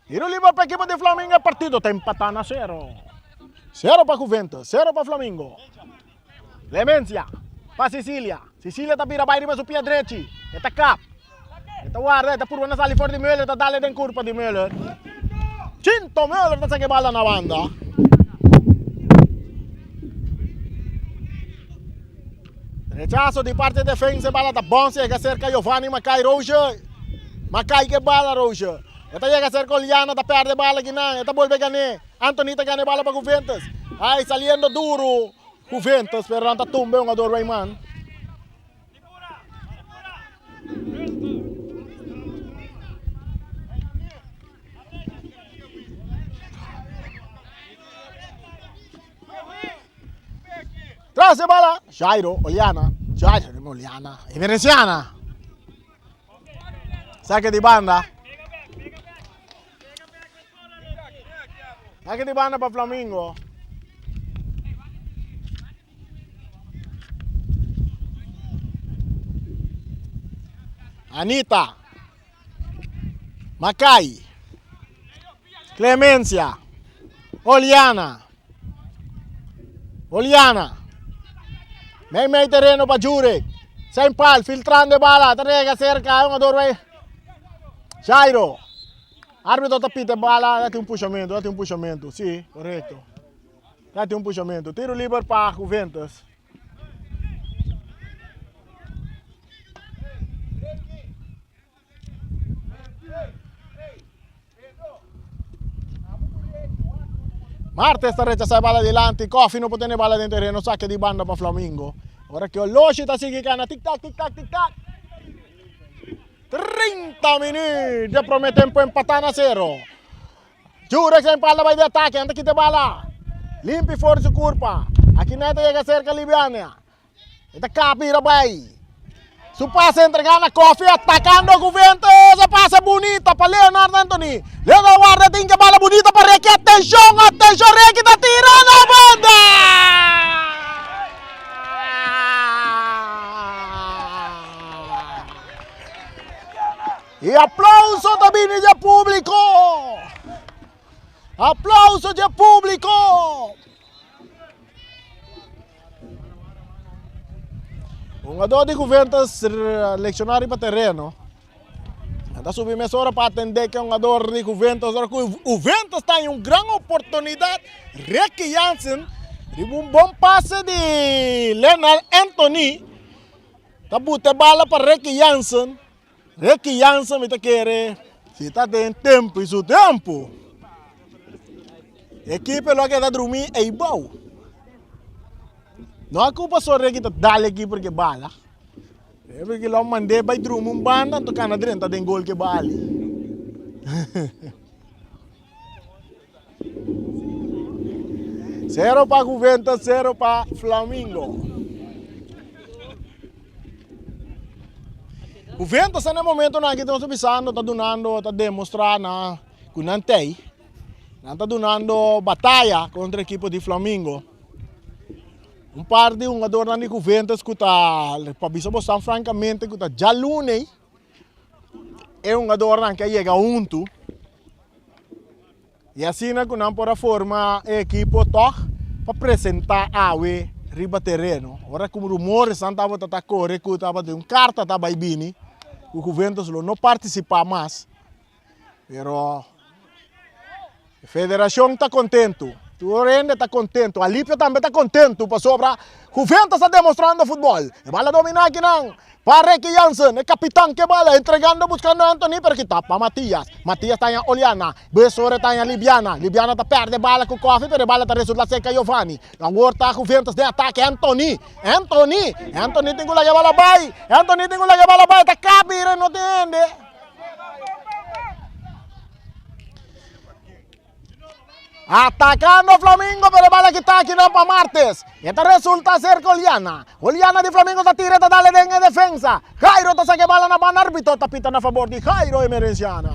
Tiro libre para el equipo de Flamingo. El partido está empatado a 0. 0 para Juventus, 0 para Flamingo. Clemencia para Sicilia. Sicilia está pira baile para su pie derecho. Está cap. Está guarda, está por una salida fuera de Müller, está dale en curva de Müller. Cinto Müller está sacando bala na banda. Rechazo de parte de defensa, bala da Bonse, que cerca Giovanni Macai Roja. Macai que bala Roja. Esta llega cerca Oliana, está perde bala aquí na, esta vuelve a ganar. Anthony está ganando bala para Juventus. Ay, saliendo duro Juventus, pero anta tumbe un jugador Rayman. Tras de bala, Jairo, Oliana, Emeresiana. Saque de banda. Saque de banda para Flamingo. Anita. Macai. Clemencia. Oliana. Meio terreno para Jurek. Sempal, filtrando bala. Tarega cerca, un jugador. Jairo. Árbitro tapita bala, date un puxamento. Sim, correto. Date un puxamento. Tiro libre para Juventus. Martes está rechazando bala adelante, Coffee no puede tener bala dentro del terreno, saque de banda para Flamingo. Ahora que Oloshi está siguiendo, tic-tac. 30 minutos, ya prometen para empatar a 0. Jurek Sempal vai de ataque, anda aqui de bala. Limpe fora su curva. Aqui neta llega cerca Libiana. Esta capira vai. Su pase entregando a Coffee, atacando a Juventus. Se pase bonita para Leonardo Anthony. Leonardo guarda, tiene bala bonita para Reiki. Atención, Reiki está tirando a banda. E applauso também de público! Applauso de público! Um jogador de Juventus lecionário para terreno. Está submissora para atender que é um jogador de Juventus. O Juventus está em uma grande oportunidade. Ricky Jansen, um bom passe de Leonard Anthony. Está botando bola para Ricky Jansen. Ricky Jansen está querendo. Se está tendo tempo, isso tempo. A equipe logo está dormindo é igual. Não há culpa só Ricky está dando aqui porque bala. É porque lá mandei para dormir um banda, tocando dentro tem gol que bala. Zero para Juventus, 0 para Flamengo. Juventus no momento na que estamos pisando, está donando, está demonstrando que não tem. Não está donando batalha contra a equipe de Flamengo. Um par de jogadores na Juventus que está, para mostrar francamente, que está já lunes. É um jogador que chega junto. E assim que não pode formar a equipe para apresentar a riba terreno. Agora como rumores estava a correr, que estava de uma carta estava bem, o Juventus não participa mais. Pero a federação está contente. O Rende está contente, o Alípio também está contente para sobra. Juventus está demonstrando futebol. E bala dominar aqui não. Para Ricky Jansen, o capitão que bala, entregando, buscando Anthony para quitar para Matias. Matias está em Oliana, Bessore está em Libiana. Libiana está perde bala com o Coffee, pero bala está resulta seca Giovanni. Agora está Juventus de ataque, Anthony tem que levar a bola, está capira, não entende. Atacando Flamengo, pero bala que está aqui não para Martes. Esta resulta ser Oliana. Oliana de Flamengo está tira, está dale en defensa. Jairo está saque bala na mano, árbitro está pitando a favor de Jairo Emerenciana.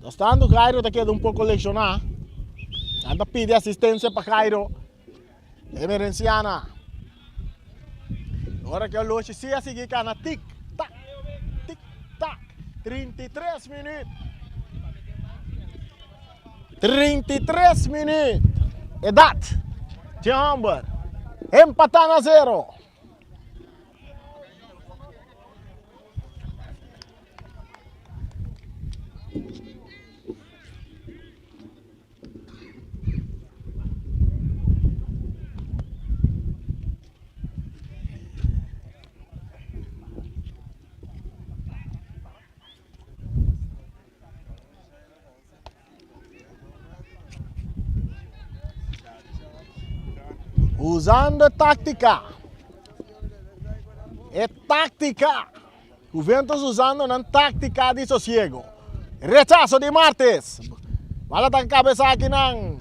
Estando Jairo está quedando um pouco lesionado. Anda pide assistência para Jairo Emerenciana. Agora que eu loche se a seguir cá na tic-tac. 33 minutos. 33 minutos. Idade. Chamber. Empatando a 0. Usando tática. É tática. Juventus usando uma tática de sossego. Rechazo de Martes. Bala tá cabeça aqui não.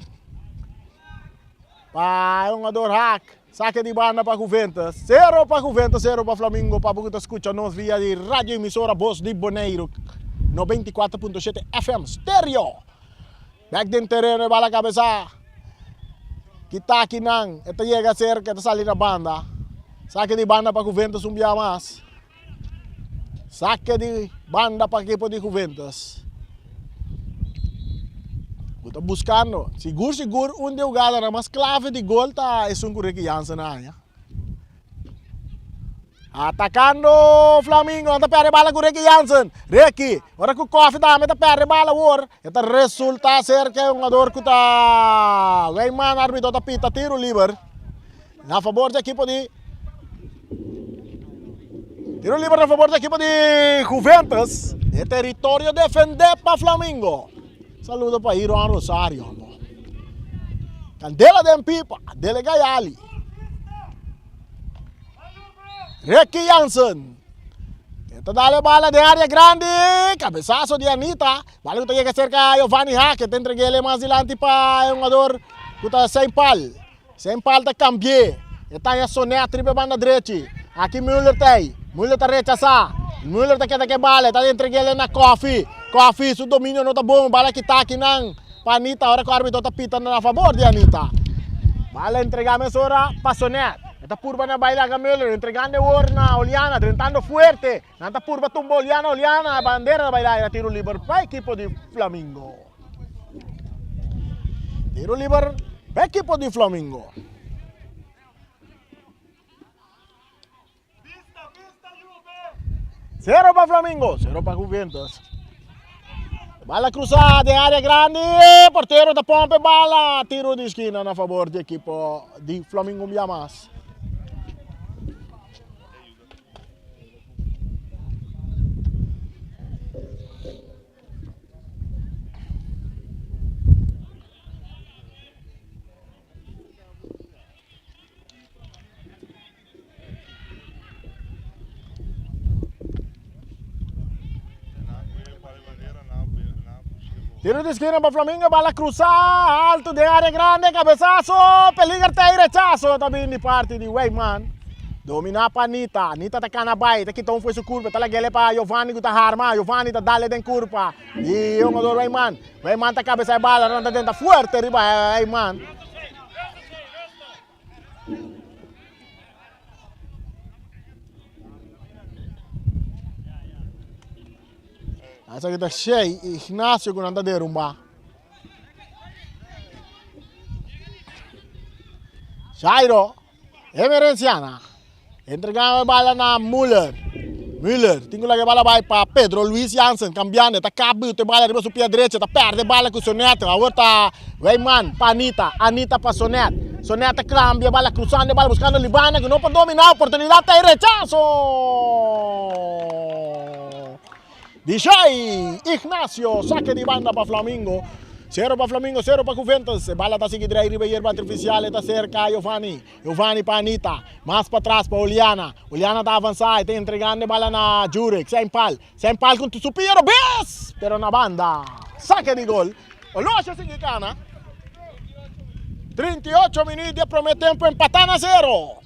Para um jogador hack. Saque de banda para Juventus. 0 para Juventus, 0 para Flamengo. Para você escuta nos via de rádio emissora Voz de Boneiro. 94.7 FM Stereo. Back de terreno, bala cabeça. Kita aqui não, esta chega cerca, esta sali na banda. Saque de banda para Juventus um dia mais. Saque de banda para a equipe de Juventus. Estou buscando, seguro, onde jogada na mas clave de gol está é um Ricky Jansen na área. Atacando Flamengo, anda perde bala com Ricky Jansen. Ricky, ora com o Coffee também está perde bala agora. Esta resulta ser que um jogador que está Weyman, árbitro está pita tiro livre. A favor da equipe de tiro livre a favor da equipe de Juventus. É território defender para Flamengo. Saludo para Iron Rosario. Candela de Pipa, dele Gaiali. Ricky Jansen. Ito dale bala de área grande. Cabeçazo de Anita. Bala que llega cerca a Giovanni Hack. Que te entregué mais adelante para um jogador que está sem pal. Sem pal está cambié. Está em Soné, triple banda direita. Aqui Müller tem. Müller está rechaçar. Müller está que bala. Está entregué ele na Coffee. Coffee, seu domínio não está bom. Bala que está aqui não. para Anita, ahora que o árbitro está pitando a favor de Anita. Bala entregamos ahora para Sonet. Esta curva na baila a Müller, entregando a Oliana, tentando fuerte. Nanta curva tumba Oliana, a bandera da baila, tiro libre para equipo de Flamengo. Tiro libre para equipo de Flamengo. Cero para Flamengo, cero para Juventus. Bala cruzada de área grande, porteiro da pompa, bala, tiro de esquina a favor do equipo de Flamengo Miamas. Tiro de esquina para Flamengo, bala cruzada, alto de área grande, cabezazo, peligra e rechazo também de parte de Weyman. Domina para Anita, Anita está canabay, está quitando foi sua curva, está lá para Giovanni que está arma, Giovanni está dale den curva. E o jogador Weyman, Weyman está cabeça de bala, não está dentro forte, riba Weyman. Essa aqui está cheia, Ignacio que não está derrubando. Jairo, Emerenciana. Entregando a bola na Müller. Tenho que bola vai para Pedro Luiz Jansen, cambiando. Está cabo, tem bola riba pé direita, está perde a bola com o Soneto. Agora está Weyman para Anita, Anita para Soneto. Soneto cambia, bola cruzando, bola buscando Libana, que não pode dominar, a oportunidade está em rechazo. Dijay Ignacio, saque de banda para Flamengo. 0 para Flamengo, 0 para Juventus. Bala está seguindo aí, riba artificial, está cerca Giovanni para Anita. Mais para trás para Oliana. Oliana está avançando, está entregando a bola na Jurek. Sem pal com o Supiero, bis! Pero na banda, saque de gol. O Loja Singicana. 38 minutos de primeiro tempo, empatando a 0.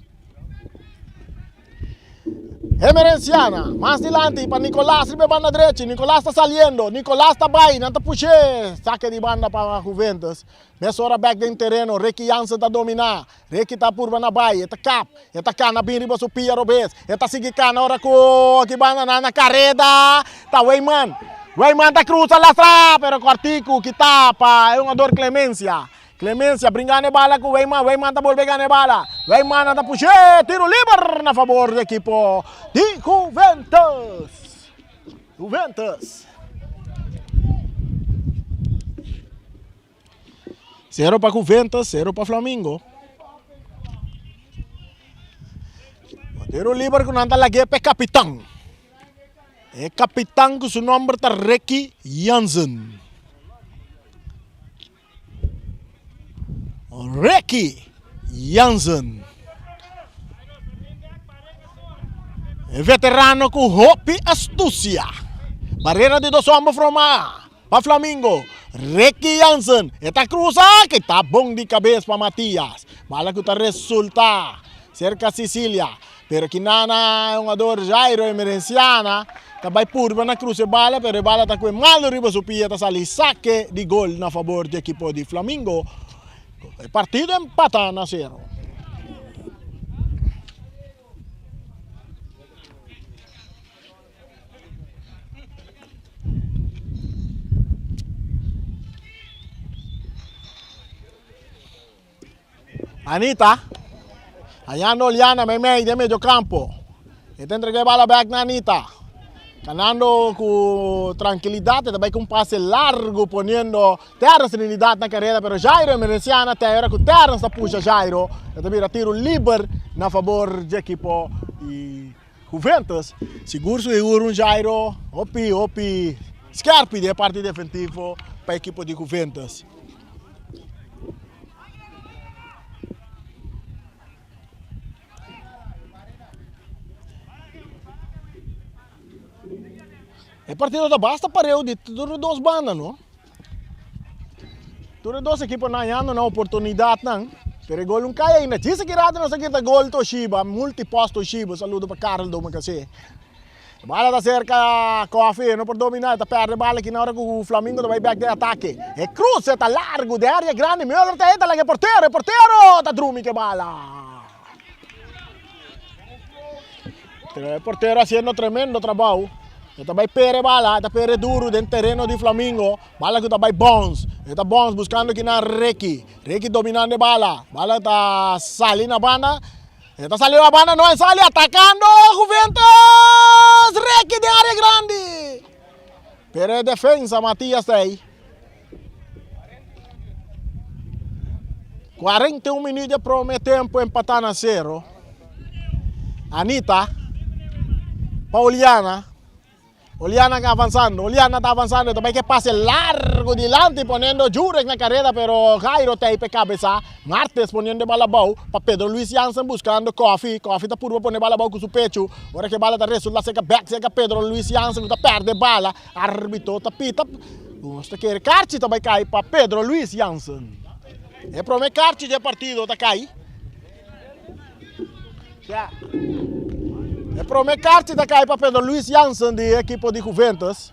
Emerenciana, más adelante para Nicolás, ribe banda derecha, Nicolás está saliendo, Nicolás está bem, não está puxando, saque de banda para Juventus, nessa hora back dentro terreno, Ricky Jansen está dominar, Ricky está por na baia, está cap, está cá na bem riba supia robes, está seguindo cá na hora com aqui banda na carreda, está Weyman está cruza lá atrás, pero Cortico que tapa, é uma dor Clemência brincando bala com Weyman está volvendo a bala. Weyman está puxando, tiro livre na favor do equipo de Juventus. 0 para Juventus, 0 para Flamengo. Tiro livre com anda lá é capitão. É capitão com seu nome está Ricky Jansen. Ricky Jansen. É veterano com hope astúcia. Barreira de 2 homens para Flamengo. Ricky Jansen. Está cruzado que está bom de cabeça para Matias. Bala que está resulta. Cerca Sicília. Pero que nana é um jogador Jairo Emerenciana. Está curva na cruz de bala, pero a bala está com mal riba supia. Está sali saque de gol na favor do equipo de Flamengo. O partido empatando a 0. Anita, allá no Oliana, de medio campo. Este entregué bala back na Anita. Ganando con tranquilidad, também com passe largo, poniendo terra serenidade na carreira, pero Jairo Emerenciana terra com terra está puxa Jairo, também tiro livre na favor do equipo e Juventus. Seguro Jairo, opi, scarpi de parte defensivo para a equipe de Juventus. É partido da basta pareu de tudo 2 bandas, não? Tudo 2 equipes não na oportunidade, não. Pero gol não cai ainda. Disse que nós aqui tá gol Toshiba, multiposto Toshiba. Saludo para Carlos do Macacé. Bala está cerca Coffee, no por dominar, está perde bala que na hora que o Flamengo vai back de ataque. E cruza, está largo, de área grande, melhor está lá que porteiro, está Drumi que bala. El portero haciendo tremendo trabajo. Está vai pere bala, está pere duro dentro terreno de Flamengo. Bala que está vai Bones. Está Bones buscando aqui na Reiki. Reiki dominando bala. Bala está saliendo a banda. Está saliendo a banda, no sale atacando Juventus. Reiki de área grande. Pero defensa, Matías está aí. 41 minutos de primeiro tempo empatando a 0. Anita. Oliana está avanzando, também que pase largo delante poniendo Jurek na carrera, pero Jairo está ahí pe cabeza, Martes poniendo bala bau, para Pedro Luis Jansen buscando Coffee está puro poner bala bau com seu pecho, ahora que bala está resulta seca back, seca Pedro Luis Jansen está perde bala, árbitro está pita, está querer carti também cai para Pedro Luis Jansen, é prome carti de partido está cai, já. É para o meu kart da cai para Pedro Luis Jansen da equipe de Juventus.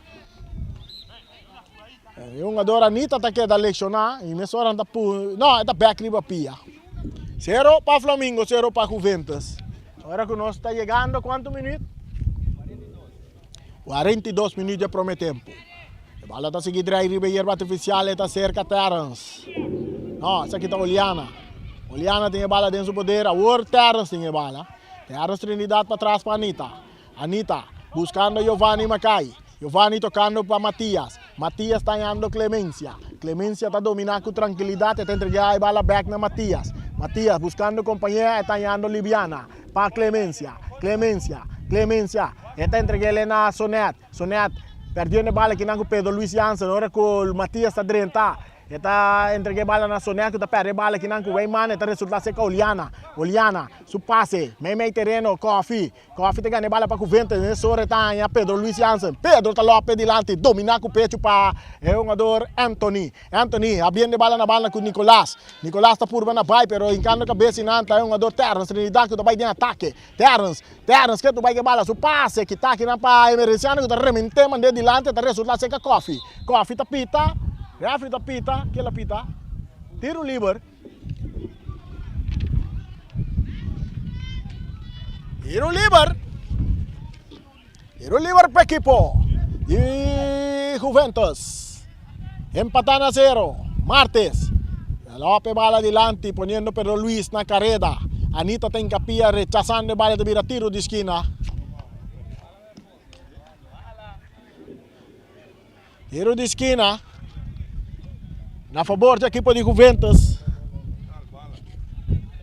O jogador Anita está aqui da lecionar e me sora da não, é da back riba pia. 0 para Flamengo, 0 para Juventus. Agora que nós está chegando quanto minutos? 42 minutos de primeiro tempo. A bola está seguindo aí riba erva artificial está cerca Terence. Não, essa aqui está Oliana. Oliana tem a bola dentro do poder, a World Terence tem a bola. Terence Trinidad para trás para Anita. Anita buscando Giovanni Macai. Giovanni tocando para Matias. Matias está ganhando Clemencia. Clemencia está dominando com tranquilidade. Está entregando a bola back na Matias. Matias buscando companheira. Está ganhando Liviana. Para Clemencia. Está entregando na Sonet. Sonet perdendo a bola que não com Pedro Luis Jansen. Agora que o Matias está dentro. Está entregando a bola na Sonet. Está perdendo a bola que não com o Weyman. Está resultando ser com Oliana. Su passe. Meio terreno. Coffee está ganhando a bola para Juventus. Nessa hora está a Pedro Luis Jansen. Pedro está lá delante. Dominar com o pecho para o jogador Anthony. Abrindo a bola na bola com Nicolás. Nicolás está por na vai, pero encando a cabeça e não está o jogador Terence. Trinidad que está vai de ataque. Terence que tu vai que bola. Su passe que está aqui na para Emericiano que está remente mandando delante. Está resultando ser com Coffee está pita. Referee está pita. Que ela pita? Tiro livre. Tiro livre para equipo de Juventus. Empatando a 0. Martes. Lope bala adelante, poniendo Pedro Luis na carrera. Anita tem capilla rechazando a bala de vira tiro de esquina. Tiro de esquina. Na favor do equipo de Juventus.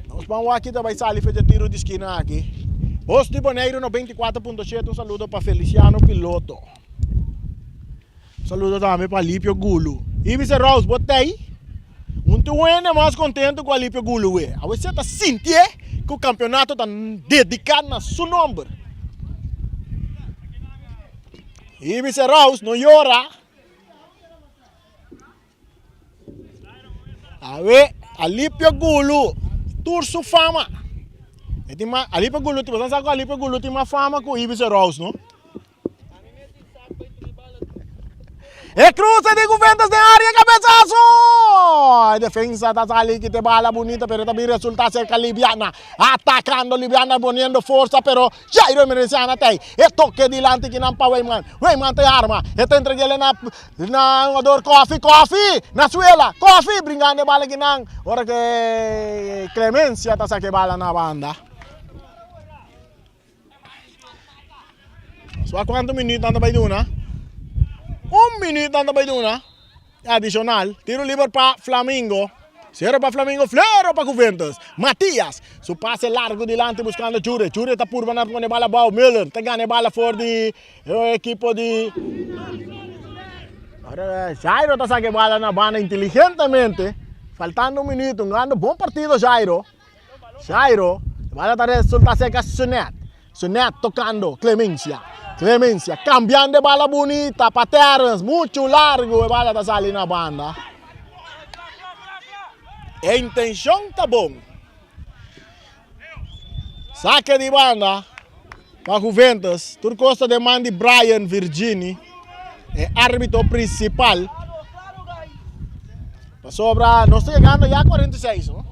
Nós vamos aqui também sair fazer tiro de esquina aqui. Bos de Boneiro 94.7, saludo para Feliciano Piloto. Saludo também para Lípio Gulo. E Vice Rose, botei. Muito é mais contente com a Lípio Gulo. A você está sentindo que o campeonato está dedicado a seu nome. E Vice Rose, não chora. A Lípio Gulo, turso fama. Alipio Gulo, você sabe que o Alipio Gulo tem uma fama com o Ibiza Rose, não? E cruza de Juventus de área, cabeçaço! A defesa está ali que tem bala bonita, pero também resulta ser que a Liviana, atacando Liviana, poniendo força, pero Jairo Emericiana tem. E toque delante que não para Weyman. Weyman tem arma. E está entregando na jogador Coffee, na suela. Coffee, brincando bala que não. Ora que Clemencia está sacando bala na banda. Só quantos minutos anda vai duna? 1 minuto anda vai duna. Adicional. Tiro livre para Flamengo. 0 para Flamengo, 0 para Juventus. Matias, su passe largo delante buscando Jure. Jure está por banar con a bola bau. Miller está ganhando a bola for de equipo de... Agora Jairo está sacando a bola na banda inteligentemente. Faltando 1 minuto, ganhando bom partido Jairo. A bola está resultando ser com Sonet tocando Clemencia, cambiando de bala bonita para Terence, muito largo, a bola está saliendo na banda. A intenção está bom. Saque de banda para Juventus. Tur costa de mandi Brian Virgini, árbitro principal. Sobra, no estoy llegando ya a 46, ¿no?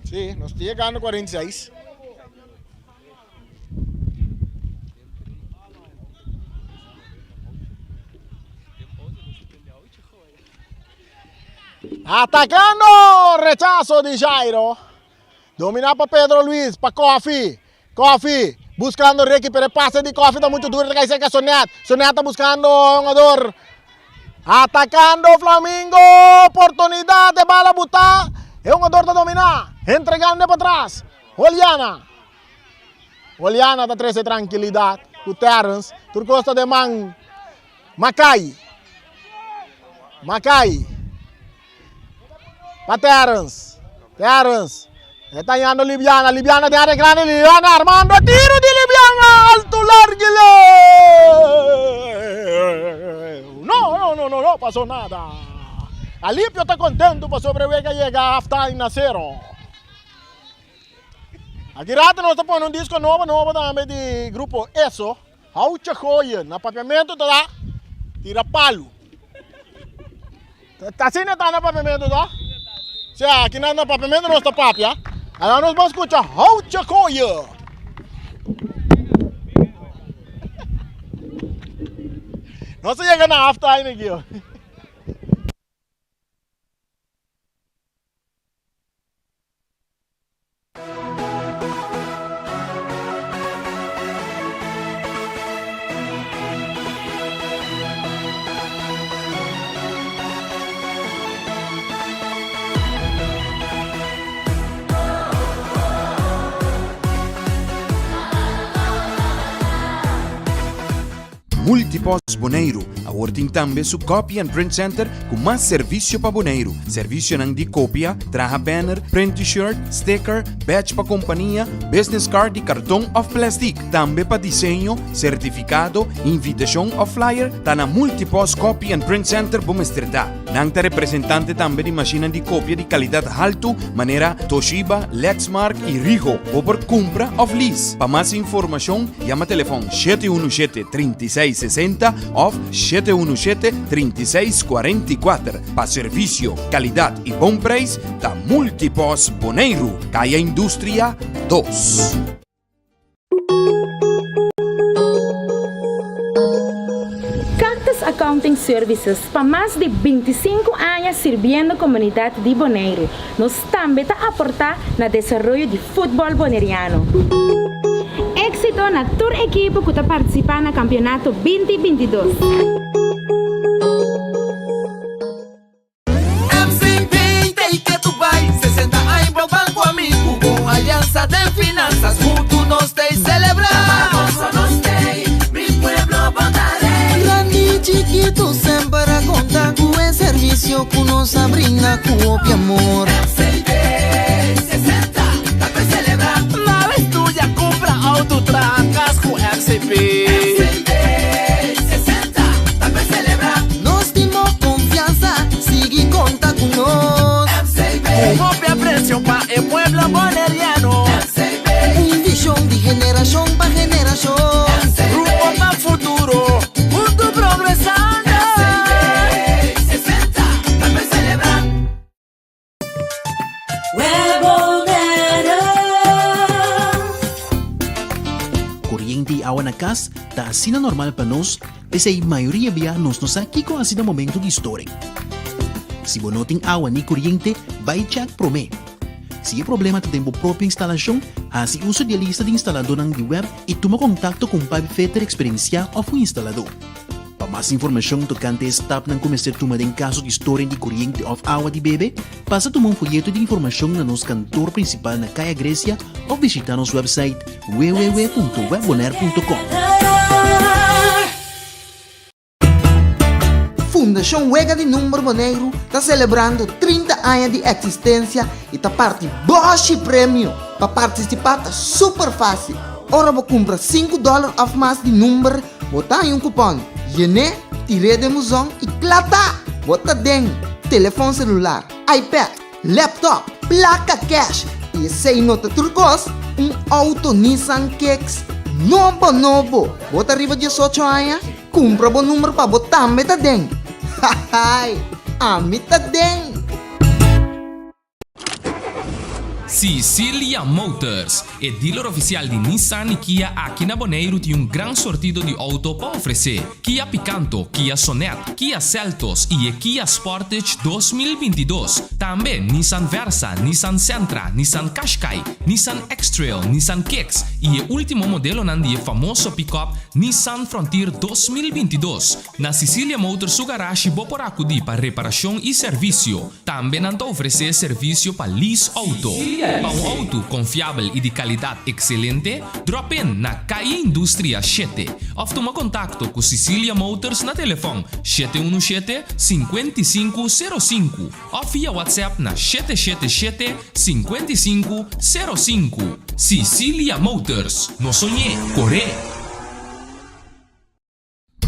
Sí, no estoy llegando a 46. Atacando, rechazo de Jairo. Domina para Pedro Luis, para Kofi. Kofi, buscando recuperar pase de Kofi, está muito duro, está cerca Sonet. Sonet está buscando un jogador. Atacando Flamengo, oportunidad de bala botar. É um jogador que domina, entregando para trás. Oliana está trazendo tranquilidade. O Terence, por costa de man. Macai. Para Terence. Está indo Libiana de área grande, Libiana armando, tiro de Libiana, alto, largo. No pasó nada. Alipio está contento para sobreviver, llega a halftime a 0. Aqui rato nós estamos pondo disco novo também de grupo ESO. Haucha joia, na papiamento tá tira palo. Tá assim não tá na papiamento tá? Se aqui na papiamento nós tá papia. Agora nós vamos escutar Haucha joia. Nós chegamos na halftime aqui, ó. Multipos Boneiro, awarting tambe su Copy and Print Center com mais serviço para Boneiro. Serviço nang di copia, traha banner, print t-shirt, sticker, badge pa companhia, business card e cartão of plastic. Tambe pa desenho, certificado, invitação of flyer, tá na Multipos Copy and Print Center Bomestrita. Nang ta representante tambe di macchina di copia di qualidade alto, maneira Toshiba, Lexmark e Rigo, ou por compra of lease. Pa mais informação, llama telefone 717-3660 of 717-3644. Pa serviço, qualidade e bom preço, tá Multipos Boneiro, Caia Indústria 2. Cactus Accounting Services, para mais de 25 anos servindo a comunidade de Boneiro, nós também está aportar no desenvolvimento de futebol boneriano. Éxito na tour equipe que está participando no campeonato 2022. MCP, tem que tu vai, 60 anos pro banco amigo, com aliança de finanças, junto nós te celebrar. Nós tem, mi pueblo bondaré. Grande chiquito sempre conta com o serviço que nos brinda com o amor. MCP, 60, tá pra celebrar. Na vez tu já compra auto, tracas com MCP. MCP, 60, tá pra celebrar. Nós temos confiança, sigue conta com nós. MCP, copia precio pa el pueblo boneriano. MCP, Visão de geração para geração. Grupo para futuro, junto progresando. MCP, 60, tá pra celebrar. Kuryente e awa na kas, ta asina normal pa nos, pese a maioria biya nos aqui com asina momento de história. Se bonoting awa ni kuryente, vai check prome. Se é problema de tempo própria instalação, assim uso de lista de instalador de web e toma contato com o Fetter Experiencia ou o instalador. Para mais informação tocante stop ng começar tuma em caso de história de corrente of awa de bebê, passa tomar um folheto de informação na nosso cantor principal na Caia Grécia ou visitar nosso website www.webbonaire.com. Fundação Huega de Número Boneiro está celebrando 30 anos de existência e está parte Bosch Prêmio. Para participar está super fácil. Ora vou comprar $5 off mais de número, botar em um cupom. Yene, tire de musão e plata. Bota dentro, telefone celular, iPad, laptop, placa cash e sem nota turcos, auto Nissan Kicks Novo. Bota arriba 18 anos, compra o número para botar meta den. Haha, a meta den. Sicilia Motors é dealer oficial de Nissan e Kia aqui na Bonaire tem um grande sortido de auto para oferecer. Kia Picanto, Kia Sonet, Kia Seltos e Kia Sportage 2022. Também Nissan Versa, Nissan Sentra, Nissan Qashqai, Nissan X-Trail, Nissan Kicks e o último modelo nandi famoso pick-up Nissan Frontier 2022. Na Sicilia Motors o garagem bo por acudi para reparação e serviço. Também nanta oferecer serviço para lease auto. Para um auto confiável e de qualidade excelente, drop in na CAI Indústria 7. Ou toma contato com Sicilia Motors na telefone 717-5505 ou via WhatsApp na 777-5505. Sicilia Motors, no sonhé, corre!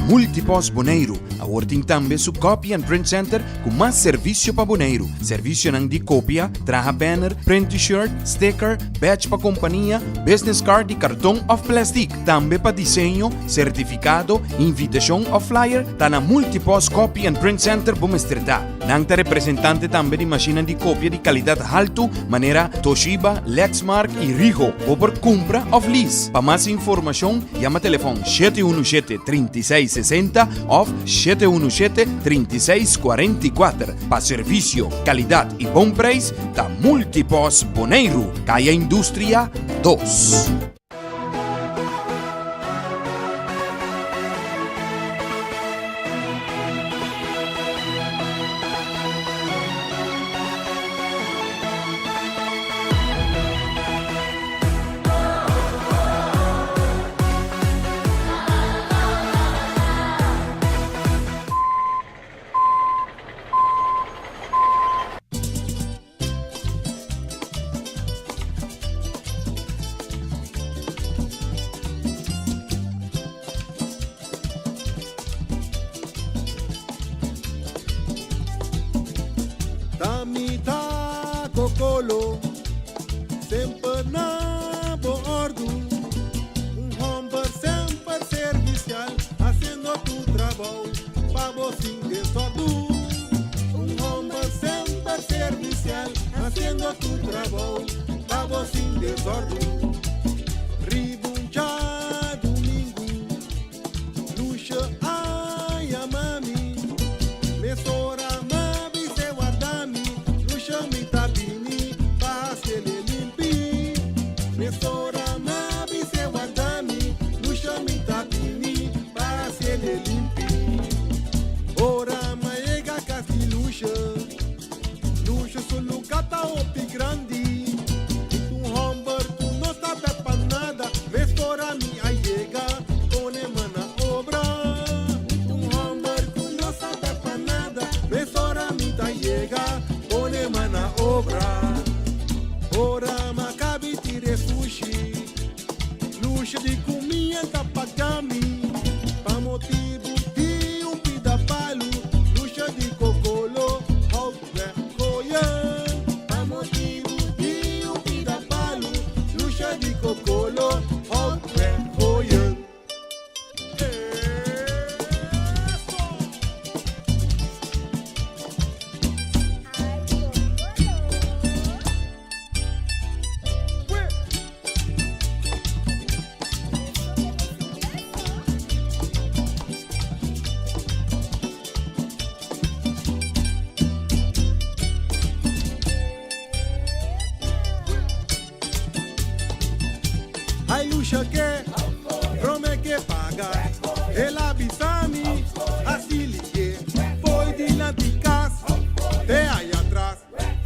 Multipos Bonaire, a working tambe su Copy and Print Center com mais serviço para Bonaire. Serviço nang de cópia, traha banner, print t-shirt, sticker, badge para companhia, business card de cartão ou plastic. Tambe para desenho, certificado, invitação ou flyer, tá na Multipos Copy and Print Center Bumestrita. Nang ta representante tambe de máquina de cópia de qualidade alto, maneira Toshiba, Lexmark e Ricoh, ou por compra ou lease. Para mais informação, chama telefone 717-3660 ou 717-3644. Para serviço, qualidade e bom preço, da Multipos Bonaire, Caia Indústria 2. Tamita Cocolo, sempre na bordo. Hombre sempre servicial, haciendo tu trabajo, para vos sin desorden. Hombre sempre servicial, haciendo tu trabajo, para vos sin desorden. Ribuncha domingo, lucha ai a mami, mesora. Ai luxa que prome que paga, ela bisami, assim ligue, foi de lanticas, te aí atrás,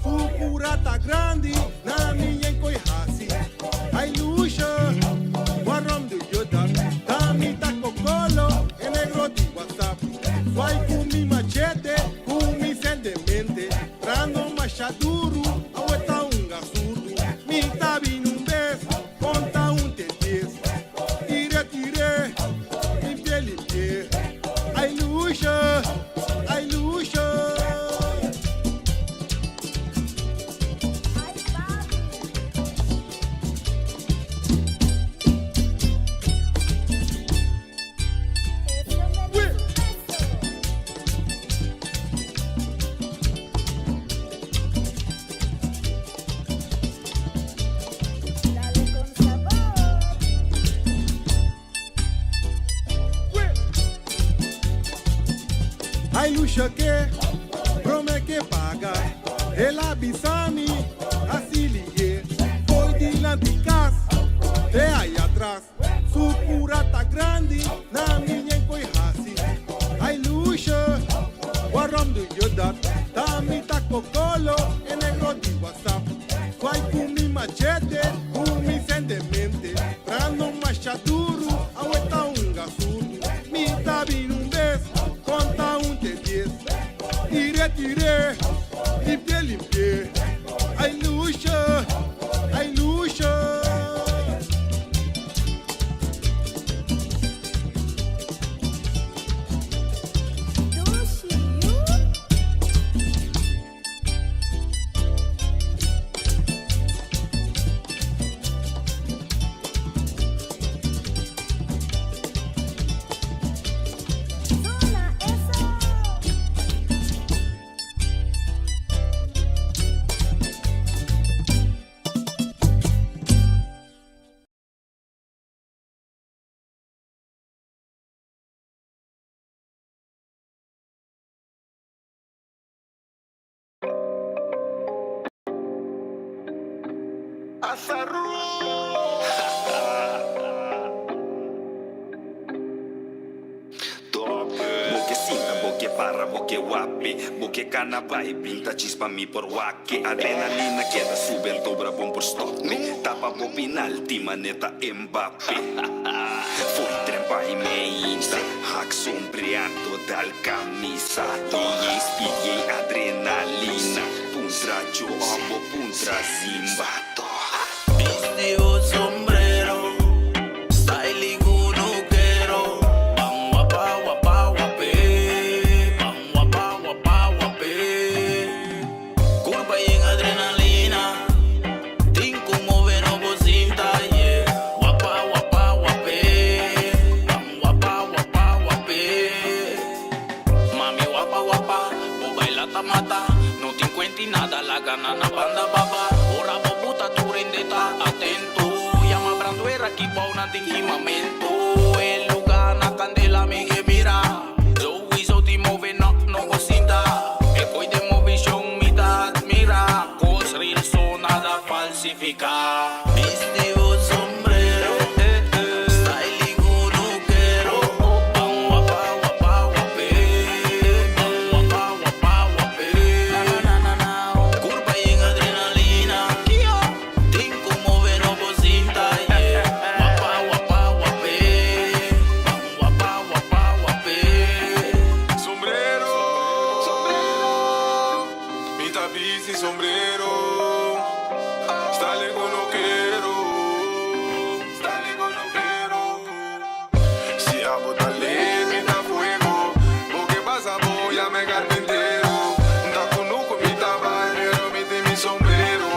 fucura tá grande, na minha encoihasi. Ai luxa, guarrom do Yoda, tamita cocolo, é negro de WhatsApp, vai com mi machete, com mi sendemente, trando machaduro, aweta surdo, mi tabi num beijo, conta luxo que promete que paga. Ela bisami, assim ligue. Foi de lá de casa, te aí atrás. Su cura tá grande, na minha encoirrace. Ai luxo, guarram do yodat. Tami tá cocolo, é negro de WhatsApp. Vai com mi machete, com mi sendemente. Pra não machaduro, aguenta gasurdo. Mi tabi num beijo, conta te 10. Tire, limpie. Ai luxo, ai luxo. Boke sinta, boke para, boke wape. Boke kana vai, pinta chispa mi por wake. Adrenalina queda sube el dobra bom por stop me. Tapa bo penalti, maneta Mbappé. Foi trempa e meinta, hack sombreado dal camisa. E adrenalina, puntra joabo, puntra zimba. Viste o sombrero, style no quiero. Bang wapa wapa wape, bang wapa wapa wape. Curva y en adrenalina, tinco mover no bocinta, yeah. Wapa wapa wape, bang wapa wapa wape. Mami wapa wapa, bo baila mata, no te encuentras nada, la gana na banda baba. Ora bobuta tu rendeta, atento. Llama branduera aquí pa' un antingimamento. El lugar na candela me que mira. Lo hizo ti move no cocinta. El coi de movición mitad mira. Cos real son nada falsificar. Viste o sombrero, style no quiero. Bang wapa wapa wape, bang wapa wapa wape. Curva y en adrenalina, tinco mover no bocinta, yeah. Wapa wapa wape, bang wapa wapa wape. Sombrero, mitad bici, sombrero. Style con lo quiero, style con lo quiero. Si amo dale, mitad fuego. Porque pasa voy a me carpintero. Da conuco mitad bañero, mete mi sombrero.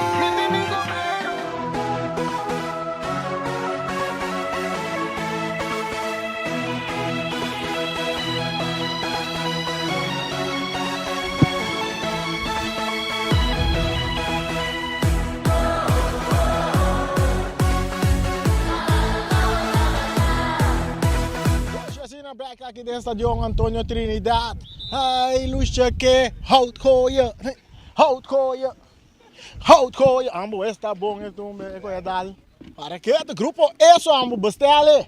Chasina back aqui dentro do estádio Antônio Trinidad. Ai, luxa que hout coia. Ambo está bom, então me cuidar. Para que o grupo eso ambo bestelle.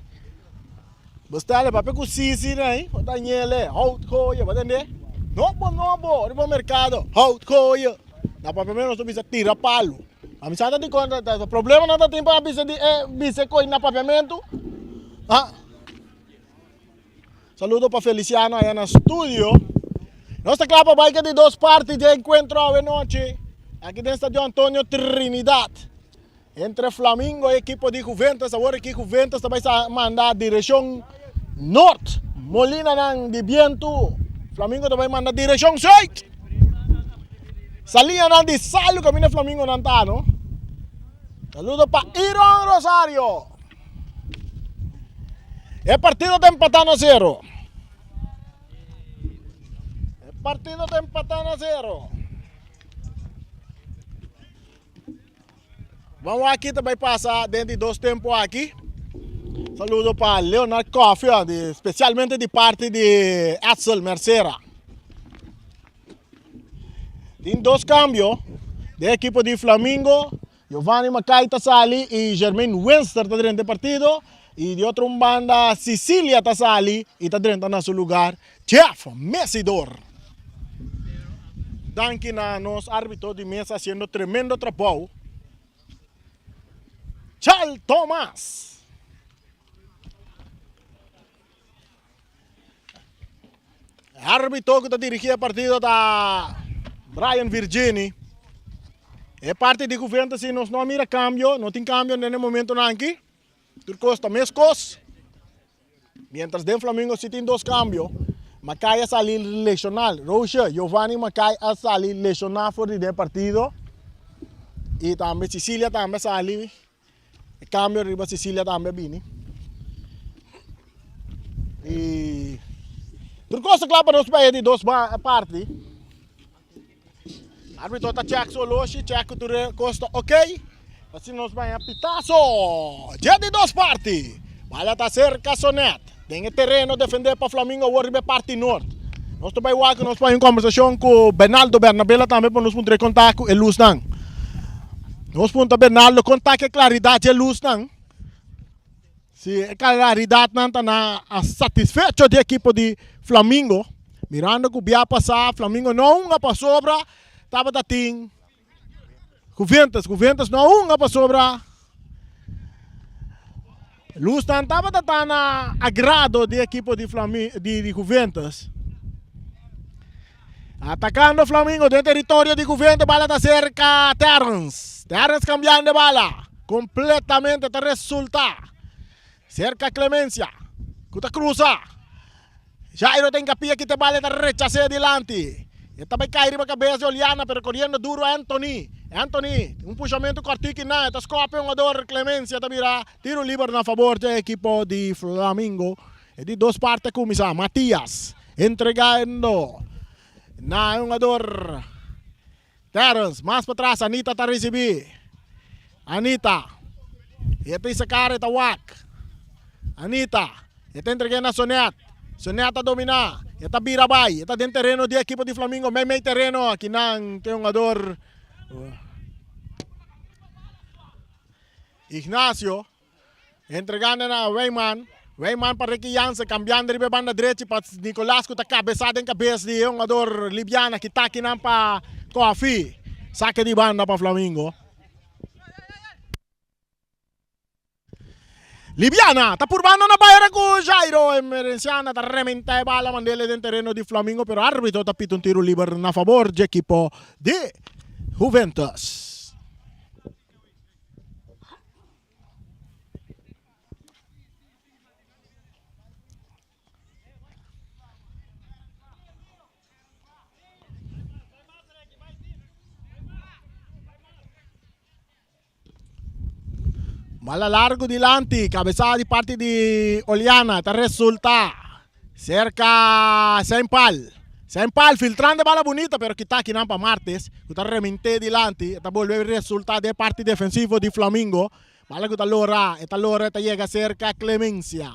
Bestelle para pegar sisi, né? Botar nele, hout coia, vai entender? Nobo, no mercado, hout coia. Na para menos tu bisa tira palo. A mim sabe de conta, o problema não dá tempo a bisa coisa na papiamento. Ah. Saludo para Feliciano allá en el estudio. Nuestra clapa va a ir de dos partes de encuentro a noche. Aquí en el estadio Antônio Trinidad. Entre Flamengo y equipo de Juventus. Ahora que Juventus va a mandar dirección norte. Molina nang de viento. Flamengo va a mandar dirección sur. Salía nang de Salo, camino Flamengo nantano. Saludo para Iron Rosario. El partido está empatado a 0. El partido está empatado a 0. Vamos aqui também passar dentro de 2 tempos aqui. Saludo para Leonard Coffee, especialmente de parte de Axel Mercera. Tem 2 cambios de equipo de Flamengo. Giovanni Macai Tasali y Jermaine Winster está dentro del partido. Y de otra banda, Cecilia Tasali y está dentro de su lugar, Jeff Messidor. Danke a los árbitros de mesa haciendo tremendo trabajo. Charles Thomas. El árbitro que está dirigiendo el partido está Brian Virginie. É parte de governo se nós não mira cambio, não tem cambio nesse momento não aqui. Turcos está mescos. Mientras de Flamengo se tem 2 cambios, Macai a salir lesional. Rocha, Giovanni Macai a salir lesional fora do partido. E também Cecília também salir. Cambio riba Cecília também vini. E Turcos claro para nós para de 2 partes. Árbitro está check solo, check o Costa, ok? Assim nós vamos a pitaço. Dia de 2 partes. Bola está cerca, Sonet. Tem terreno defender para Flamengo, o Oribe parte norte. Nós também vamos em conversação com o Bernardo Bernabella também para nos poder contar com o Luz Nang. Nós podemos Bernardo contar que claridade é Luz Nang. Se a claridade não está satisfeito da equipe de Flamengo, mirando que o Bia passar, Flamengo não para sobra. Estava da tim, Juventus não para sobra. Luz não estava da na agrado da equipe de Flamengo de Juventus. Atacando Flamengo dentro do território de Juventus, bala da cerca Terence cambiando de bala, completamente te resulta. Cerca Clemencia, Cuta cruza. Jairo tem capilla que te bala da rechace adelante. Está bem cair para a cabeça de Oliana, pero correndo duro Anthony, um puxamento cortico e nada, escope um ador Clemência, tá tiro livre na favor da equipe de Flamengo. E de 2 partes começa Matias, entregando na um ador Terence, mais para trás, Anita está receber. Anita, e tem essa cara, está Wak. Anita, e está entregando a Sonet. Sonet está dominar. Está Birabay, está dentro do terreno da equipe de Flamengo, may terreno aqui não tem um ador Ignacio, entregando na Weyman para Ricky Jansen, cambiando de banda direita para Nicolás, que está cabeçado em cabeça de um ador libiana que está aqui não para Coffee, saque de banda para Flamengo. Libiana, está por banda na barra com Jairo, emergenciana, está rementada a bala, mandele dentro terreno de Flamengo, pero árbitro está pito tiro livre na favor do equipo de Juventus. Bala largo dilante, cabeçada de parte de Oliana, está resulta cerca sem pal, filtrando bala bonita, pero que está aqui não para Martes, que está remente dilante, está volver resultado de parte defensivo de Flamengo, bala que está lora, chega cerca Clemencia,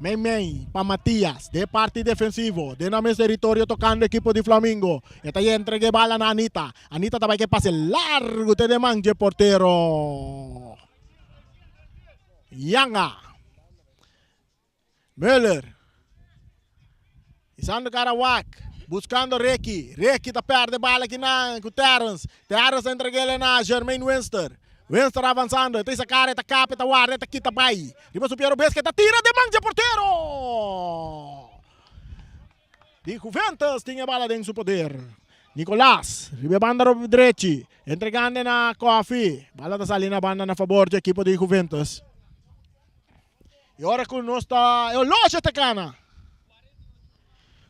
Mei, para Matias, de parte defensivo, de no mesmo território tocando equipo de Flamengo, está aí entregue bala na Anita também que passe largo, te demande portero. Yanga, Müller, Isando Karawak, buscando Reiki está perde bala aqui com Terence entrega ele na Jermaine Winster avançando, tem essa cara, está capa, está guarda, está aqui, está pai, depois o Piero Besca, está tira de manga porteiro, de Juventus, tinha bala dentro do seu poder, Nicolás, banda direita, entregando na Coffee, bala da sali na banda na favor da equipe de Juventus. E ora com nós está o Loja Tecana.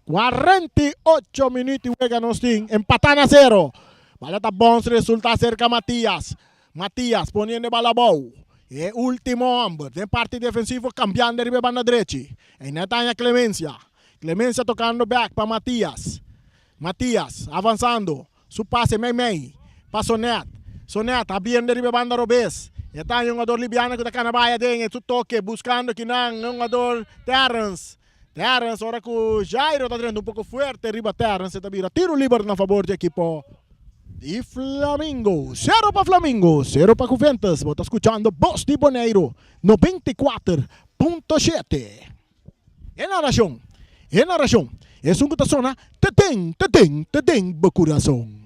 48 minutos juega nós tem, empatando a 0. Bala está bom, resulta cerca Matias, poniendo bala boa. E último hombre, de parte defensivo, cambiando de banda direita. E Netanya Clemencia tocando back para Matias, avançando, su passe Mei, para Sonet, abrindo de banda Robes. E tem um jogador libiano que está na baia dentro, su toque, buscando que não, um jogador Terence Terence, ora com Jairo está treinando um pouco forte, riba Terence, está vira tiro livre na favor da equipe de Flamengo. 0 para Flamengo, 0 para Juventus. Você está escutando Voz de Boneiro 94.7. En narración, es un que te suena, te ten, corazón.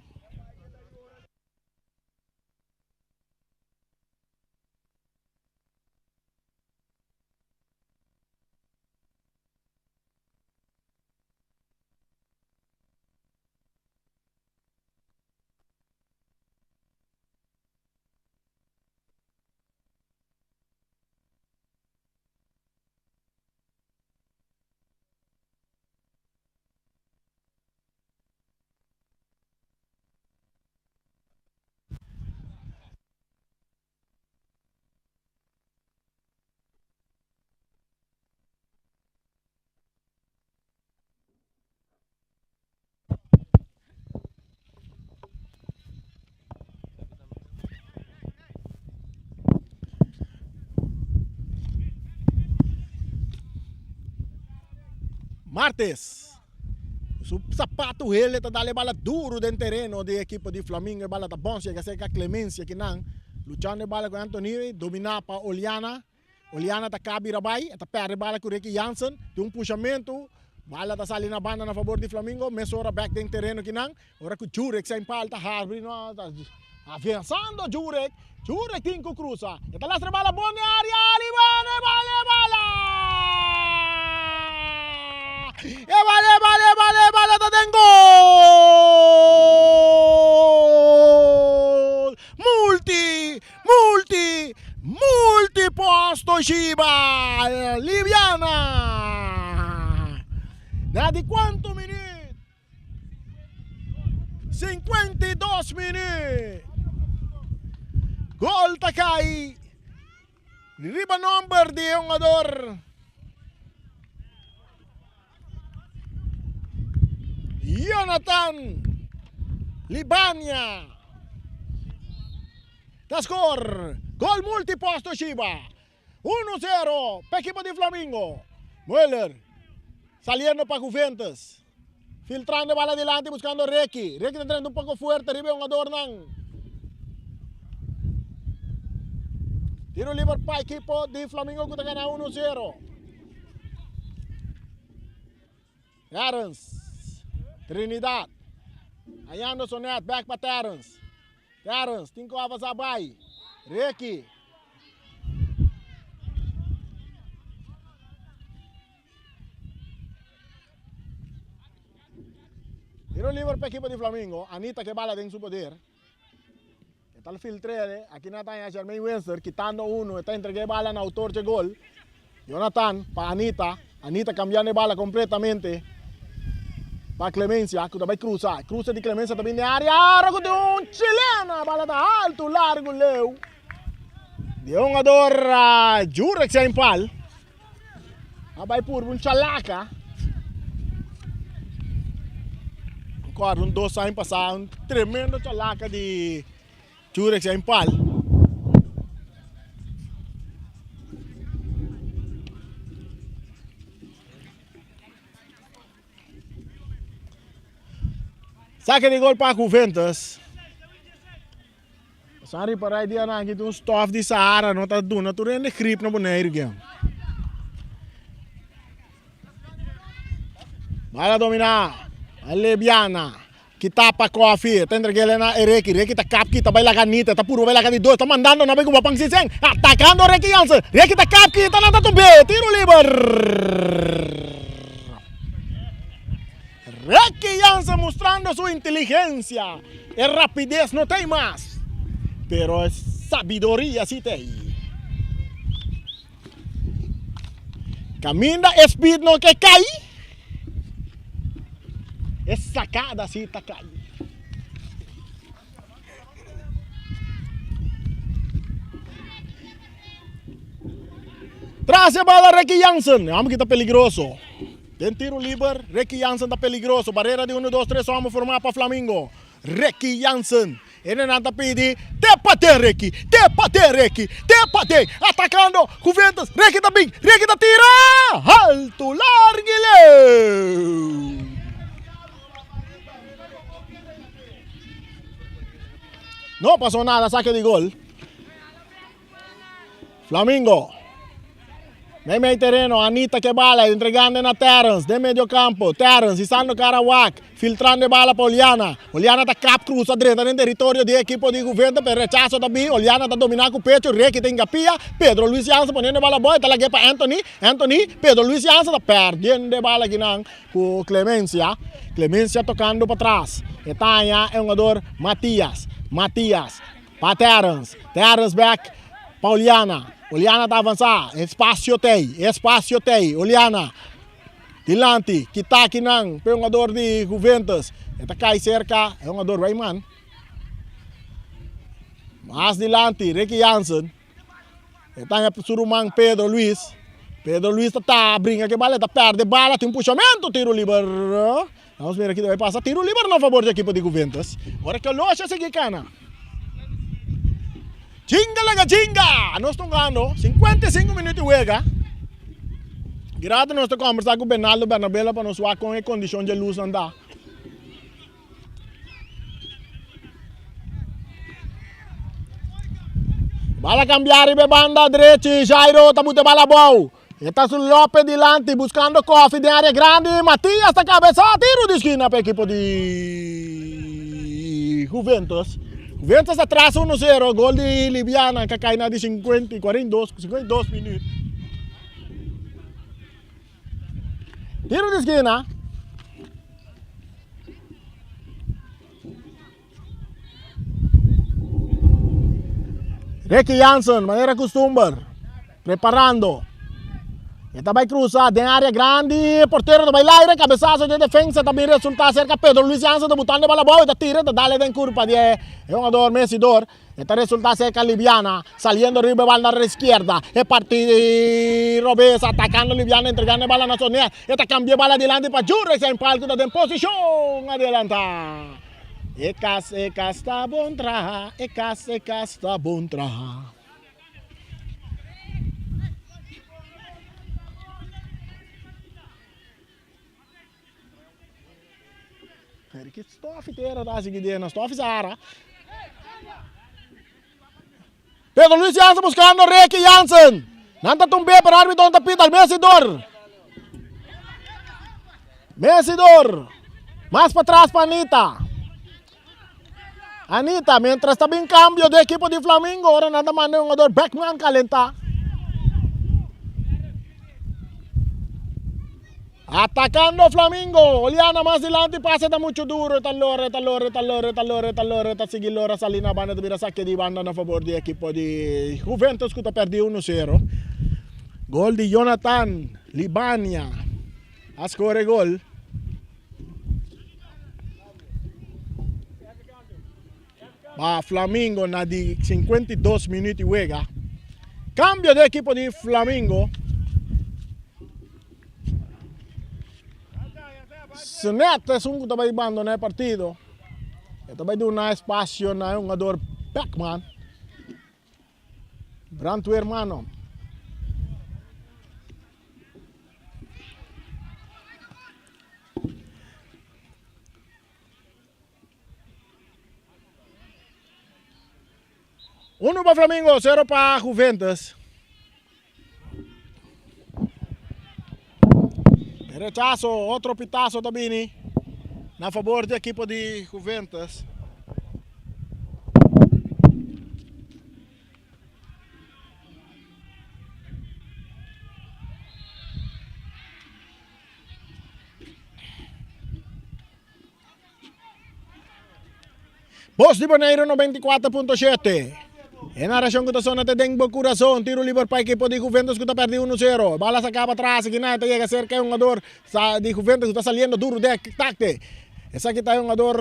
Martes, su sapato ele tá dando bala duro dentro terreno da equipe de Flamengo, bala tá bom, chega a ser com a Clemência que não, lutando bala com Antoni, dominar para Oliana tá cabe rabai, tá perde bala com Ricky Jansen, tem puxamento, bala tá saindo na banda na favor de Flamengo, mesora back dentro terreno que não, ora com Jurek sem palta, Harvey não, tá avançando Jurek tem que cruzar, tá lá bala boa na área, bala. Vale, tá dentro gol! Multi posto Shiba! Liviana! Da di quanto minuti? 52 minuti! Gol Takai! Riba number di jogador! Jonathan Libania. Da score. Gol multiposto Shiba. 1-0 para equipo de Flamengo. Müller saliendo para Juventus. Filtrando bala adelante buscando Requi. Requi está entrando un poco fuerte. Arriba un jugador nan. Tiro libre para equipo de Flamengo que está ganando 1-0. Terence. Trinidad. Ayando Sonet, back para Terence. Terence, tem que avançar vai. Requi. Tiro livre para a equipe de Flamengo. Anita que bala dentro do poder. Está o filtrere. Aqui não está a Jermaine Windsor, quitando uno. Está entregando bala no autor de gol. Jonathan para Anita. Anita cambiando a bala completamente. Para Clemência, que vai cruzar. Cruza de Clemência também na área. Arago de chilena. A bala está alto, largo, leu. De jogador Jurek sem pal. Vai por chalaca. Agora, dois anos passados, tremendo chalaca de Jurek sem pal. Saque de gol para Juventus. Sari para dia na aqui um stof de Saara, não tá dando, tu rende grip no Boneiro game. Bala dominar. Lebiana. Kita pa Coffee, tendre que na Requi, Requi tá cap, kita vai la canita, tá puro vai la canita, tá mandando na bem com o Pang Siseng, atacando Requi Jansen. Requi tá cap, kita na tá B, tiro livre. Requi Jansen mostrando su inteligencia. E rapidez no tem más. Pero sabiduría sí tem. Camina speed no que cai. É sacada assim, tá caindo. Traz a bola, Requi Jansen. Vamos que tá peligroso. Tem tiro livre, Requi Jansen tá peligroso. Barreira de 1, 2, 3, vamos formar para Flamengo. Requi Jansen. E Nenanta pidi, tepate, Reiki, tepate, Reiki, tepate. Atacando, Juventus, Reiki da bing, Reiki da tira. Alto, largile. No pasó nada, saque de gol. Flamengo. Meio terreno, Anita que bala, entregando na Terence, de meio campo, Terence, estando Carawak, filtrando bala para Oliana. Oliana está cap cruz a direita no território de equipo de Juventus, per rechazo também, Oliana está dominando com o pecho, Reiki tem capia, Pedro Luis Jansen ponendo bala boa, está lá para Anthony, Pedro Luis Jansen está perdendo bala aqui com Clemência, Clemência tocando para trás, Etanha é um jogador Matias, para Terence, Terence back, para Oliana. Oliana está avançando, espaço tem, Oliana, Dilante, que está aqui não, é um jogador de Juventus, está cai cerca, é um jogador Rayman. Mas Dilante, Ricky Jansen, está surumang Pedro Luis está brinca que bala, está perde bala, tem puxamento, tiro livre. Vamos ver aqui, vai passar tiro livre a favor da equipe de Juventus. Agora que o Locha segue cana. Chinga! Nós estamos ganhando 55 minutos de juega. Grato nós estamos conversando com o Bernardo Bernabella para nos ver com a condição de luz andar. Bala cambiar e banda direita, Jairo está botando bala boa. Está sul Lopes dilante, buscando Coffee de área grande. Matias está cabeça, tiro de esquina para a equipe de Juventus. Juventus atrás 1-0, gol de Libiana que cai na de 52 minutos. Tiro de esquina. Ricky Jansen, maneira costumbre, preparando. Esta vai cruzar em área grande, porteiro vai lá, cabeçazo de defesa, também resulta cerca Pedro Luis Jansen, botando bola boa, tira, dale en curva, é um jogador merecedor. Esta resulta cerca Libiana, saliendo arriba bala na izquierda, e partido Robes, atacando Libiana, entregando bala na zona, esta cambia bala adelante para Jurex, em palco da posição, adelanta. Ekas está bom traha, ekas está bom traha. Que stof tera da seguidena, stof Zara. Pedro Luis Jansen buscando Ricky Jansen. Nanta tumbe para árbitro onde pita Mesidor. Mais para trás para Anita, mientras está bem cambio de equipo de Flamengo, ahora nada manda un jogador Beckman calenta. Atacando Flamengo, Oliana más adelante, pasa da mucho duro, talore, está seguindo Lora Salina, banda de saque de banda a favor do equipo de Juventus, que está perdido 1-0. Gol de Jonathan Libania, a score gol. A Flamengo na de 52 minutos de juega. Cambio de equipo de Flamengo. Sonet é um que está abandonando o partido. Está vai dar espaço na um jogador Beckman. Branto hermano. Uno para Flamengo, 0 para Juventus. Rechazo, outro pitazo também na favor do equipo de Juventus. Boss de Bonaire 94.7. E na região que está te tem bom coração, tiro livre para a equipe de Juventus que está perdendo 1-0. Bala sacava atrás, que nada chega cerca um jogador de Juventus que está saliendo duro de tacte. Essa aqui está um jogador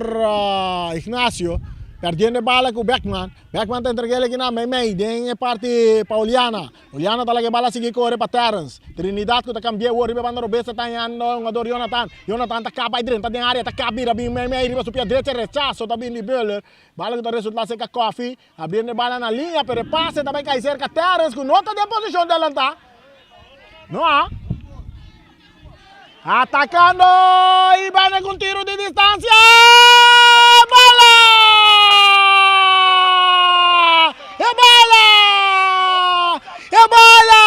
Ignacio, Perdiendo bala com o Beckman. Beckman tá entregando aqui na meio. Tem parte para Oliana. Oliana tá lá que bala seguir corre para Terence. Trinidad que tá cambiando o riba banda robesta tá indo um ador Jonathan. Jonathan tá capa aí dentro, tá dentro área, tá cabira bem meio riba supia direita rechaço tá bem de Böller. Bala que tá resultado seca Coffee. Abrindo bala na linha, pero passe também cai cerca Terence com nota de posição dela tá. Não há. Atacando e vai com tiro de distância. Bola! É bola! É bola!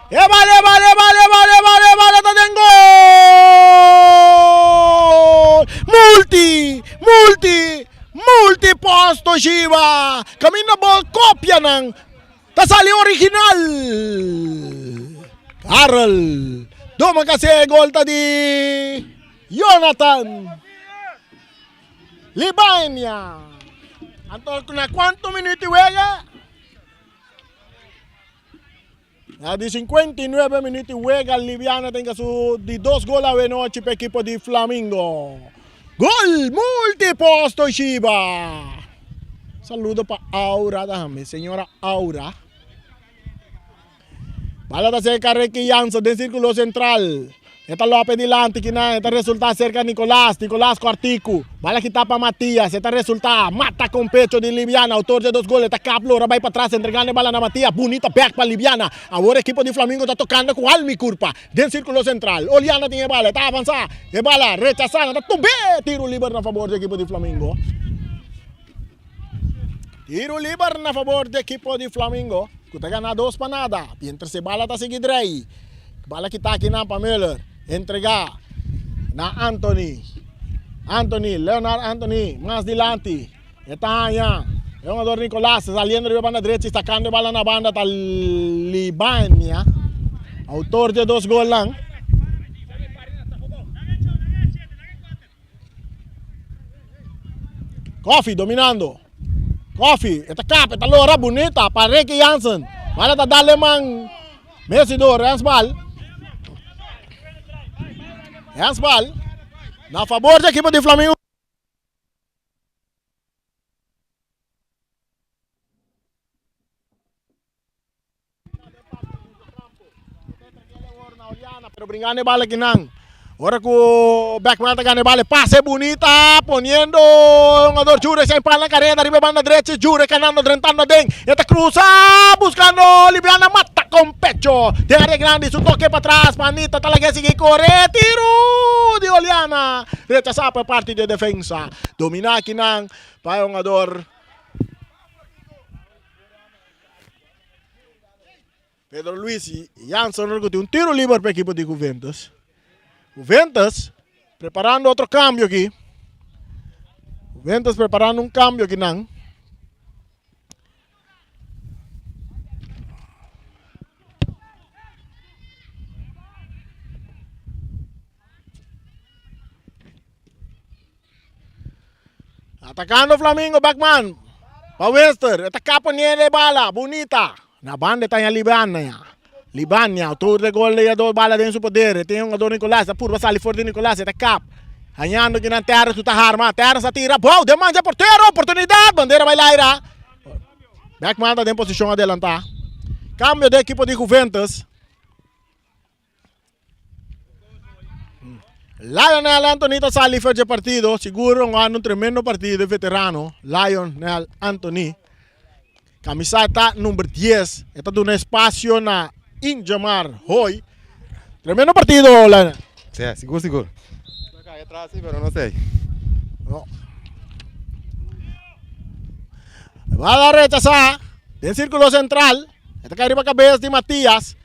É bola, tá dentro gol! Multi posto Shiva! Camino ball copia ng tasali original! Carl! Duma kasi gol ta di Jonathan Libania. Antol na quanto minuti juega? Di 59 minuti juega Libiana tenga su di 2 gol a noche per equipo di Flamingo. Gol multiposto Shiva. Saludo pa Aura dame, señora Aura. Bala ta cerca Ricky Jansen del círculo central. Esta lo adelante kina, esta resulta cerca Nicolás Cuartico. Bala kita pa Matías, esta resulta mata con pecho de Libiana, autor de 2 goles, esta Caplo, vai para atrás, entregando bala na Matías, bonita back para Libiana. Ahora equipo de Flamingo está tocando con Almi Curpa, del círculo central. Oliana tiene bala, está avanzada, de bala, rechazada, está tumbe, tiro libre a favor del equipo de Flamingo. Tiro libre a favor del equipo de Flamingo. Kita gana 2 pa nada. Mientras se bala ta seguir Drey. Bala kita aqui na pa Miller. Entregar na Anthony. Leonard Anthony. Más delante. Está allá. É um jogador Nicolás. Saliendo de banda derecha. Sacando bala na banda. Tá Libania. Autor de 2 gols lang. Coffee dominando. Coffee, esta capa, esta lora bonita para Ricky Jansen. Bala ta dale mang Mesidor, Hansbal. Na favor da equipe de Flamengo. Pero brincando bala que não. Ahora que o Beckman está ganando bala, pase bonita, poniendo un ador Jure, se empala la carrera, arriba banda derecha, Jure ganando, rentando Den, esta cruza, buscando Libiana, mata con pecho, de área grande, su toque para atrás, Manita, está la que sigue, corre, tiro de Oliana, rechazada por parte de defensa, domina aquí nang, para un ador Pedro Luis y Jansen, un tiro libre para el equipo de Juventus. Juventus preparando outro cambio aqui. Juventus preparando um cambio aqui não. Atacando o Flamengo, Beckman. Pa Wester, atacar por niele bala, bonita. Na banda está em Libania, autor de gol e 2 balas dentro do poder. Tem um jogador Nicolás, a curva sai fora de Nicolás, é cap. Ganhando aqui na terra, tu tá arma, terra se tira, boa, demanda porteiro, oportunidade, bandeira vai lá. Beckman está em posição a adelantar. Cambio de equipo de Juventus. Lionel Anthony está sali fuera de partido, seguro un tremendo partido, veterano, Lionel Anthony. Camiseta número 10, está dando espacio na Injamar hoy. Tremendo partido, Lionel. Sí, seguro. Acá atrás sí, pero no sé. No. Va a dar rechazada del círculo central. Está acá arriba cabeza de Matías.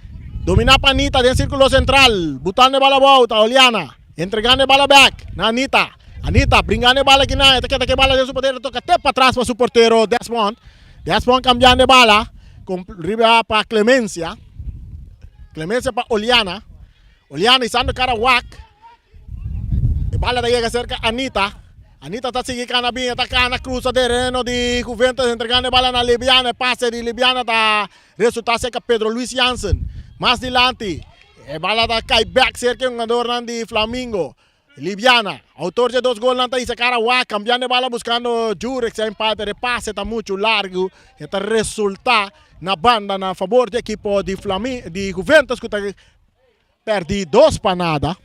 Domina Panita del círculo central. Botando bala volta, Oliana. Entregando bala back na Anita. Anita, brincando bala aqui na. Esta que bala de su porteiro. Toca até para trás para su porteiro, Desmond. Desmond cambiando bala. Com riba para Clemencia. Clemencia para Oliana. Oliana izando cara whack. Bala de llega cerca Anita. Anita está siguiendo bien, está na cruza terreno de Juventus, entregando bala na Libiana, pase de Libiana está resultado cerca Pedro Luis Jansen. Más adelante, bala está cai back cerca un jugador de Flamingo. Liviana, autor de 2 goles nanta Isakarawa, cambiando de bala buscando Jurek, se empate, repase, está mucho largo, este resulta na banda na favor do equipo de Juventus, que perdi 2 para nada.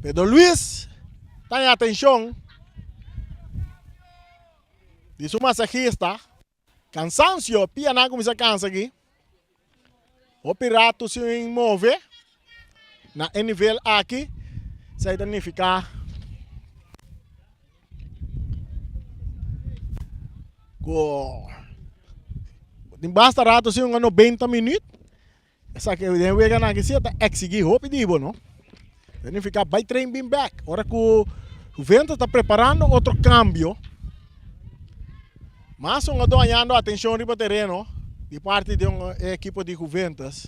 Pedro Luis, está em atenção de su massagista, cansancio, pia na como se cansa aqui. O Pirato se move na nível aqui, se danificar. Basta rato se 90 minutos. Essa que eu vou ganhar aqui, se está exigir rápido, não? Danificar, vai train bem back. Ora que o Juventus está preparando outro câmbio. Mas eu estou ganhando atenção para o terreno de parte de uma equipe de Juventus.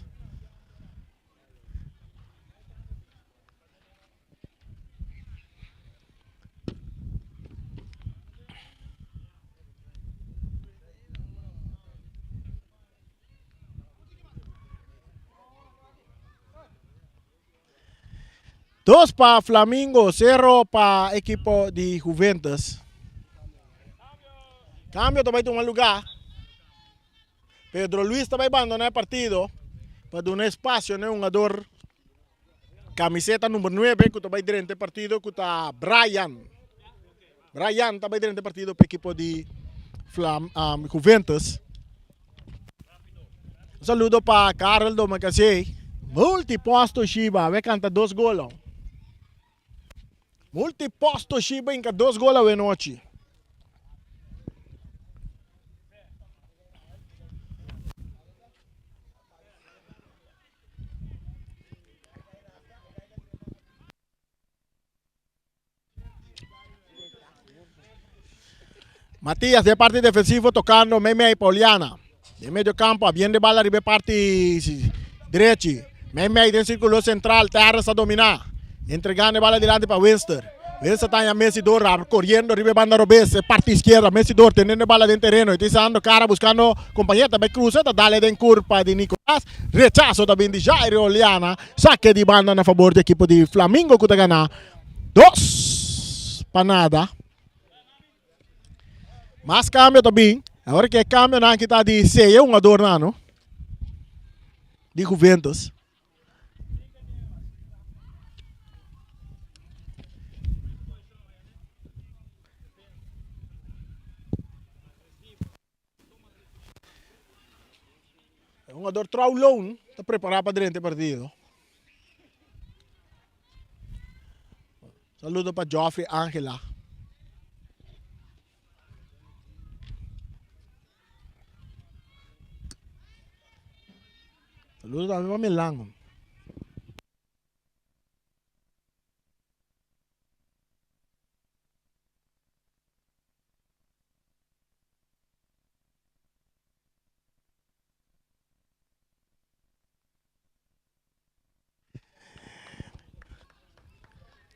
Dos para Flamengo, 0 para equipo de Juventus. Cambio também de um lugar. Pedro Luis também abandonou o partido para dar um espaço, né? Um jogador camiseta número 9 que também dentro do partido que está Brian. Brian também dentro do partido para a equipe de Juventus. Um saludo para Carol do Macasei. Multiposto Shiba, vai cantar 2 gols. Multiposto Shiba em 2 gols a noite. Matías de parte defensivo tocando Meme y Poliana. De medio campo, bien de bala de parte derecha. Meme de círculo central, terra a dominar. Entregando bala delante para Winster. Winster está en Messidor, corriendo, arriba banda Robes, parte izquierda. Messidor teniendo bala en terreno. Utilizando cara, buscando compañera. También cruza, dale de curva de Nicolás. Rechazo también de Jairo Oliana. Saque de banda a favor del equipo de Flamengo que te gana 2 para nada. Mas cambio também. Agora que cambio na que está de 6 é um adornado de Juventus. É um ador Traulon, está preparado para dentro do partido. Saludo para Joffrey Angela. Saludos también para Milan.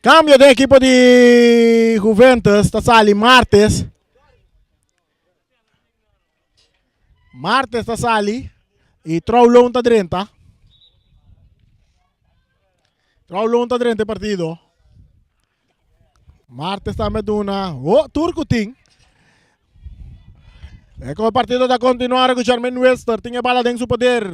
Cambio de equipo de Juventus, está sali martes. Martes está sali. E Traulon está dentro. Traulon está dentro do partido. Martes está meduna. Oh, Turco tem. É que o partido está continuando com o Charmaine Wester. Tem a bala dentro do poder.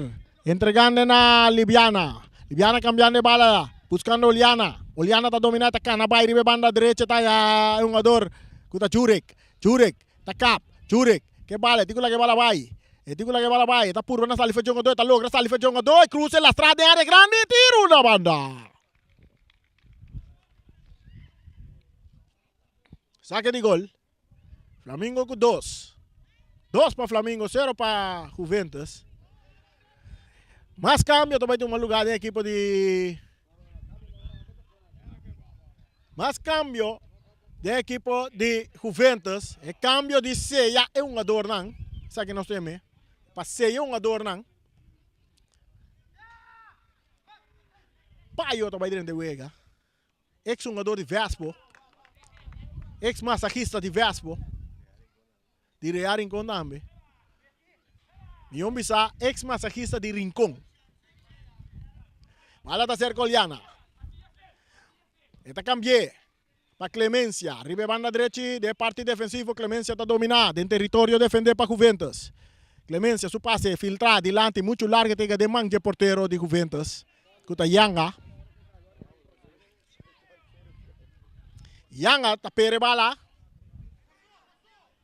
Entregando na Liviana. Liviana cambiando a bala. Buscando Oliana. Oliana está dominando. Está na baile de banda direita. Está um jogador. Está Jurek. Jurek. Está Cap. Jurek. Que bala. Tico lá que bala vai. E dico que bala vai, está puro na sali feijão 2, está logra sali feijão 2, cruza la strada em área grande e tiro na banda. Saque de gol. Flamengo com 2. 2 para Flamengo, 0 para Juventus. Mas cambio também de um lugar da equipe de... Mas cambio da equipe de Juventus. E cambio de ceia é um adornão. Sabe que nós temos? Passei um adornão. Pai, eu também dentro de Wega. Ex-jogador de Vespo. Ex-massagista de Vespo. De Real em Condambe. Yung bisa, ex-masajista de Rincón. Bala ta cerca Oliana. Esta cambie para Clemencia. Ribe banda derecha de parte defensivo. Clemencia está dominada. En territorio defender para Juventus. Clemencia, su pase filtrado adelante. Mucho largo tega de mangue portero de Juventus. Kuta Yanga. Yanga ta pere bala.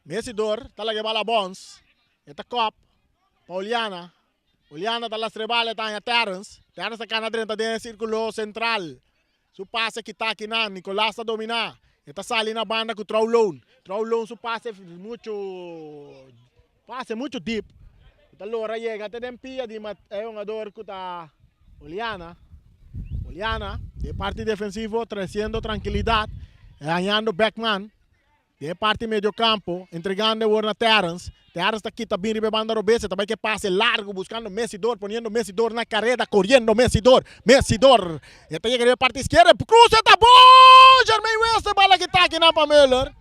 Mesidor, talaga bala Bons. Esta cop. Pauliana. Pauliana tá las trebale tá a Terence. Terence tá na dentro do círculo central. Su passe que tá aqui na Nicolás tá dominar. Esta sali na banda com Traulon. Traulon su passe muito deep. Esta lora chega até dempia de é um jogador que tá Pauliana. Pauliana, de parte defensivo, trazendo tranquilidade. Ganhando Beckman. De parte medio campo, entregando a Terence. Terence está aqui, está bem rebebando a Robesa, também que passe largo, buscando Messidor, poniendo Messidor na carrera, correndo Messidor. Messidor. Esta chega de parte esquerda, cruza, tá bom! Jermaine West, bala que tá aqui na Müller.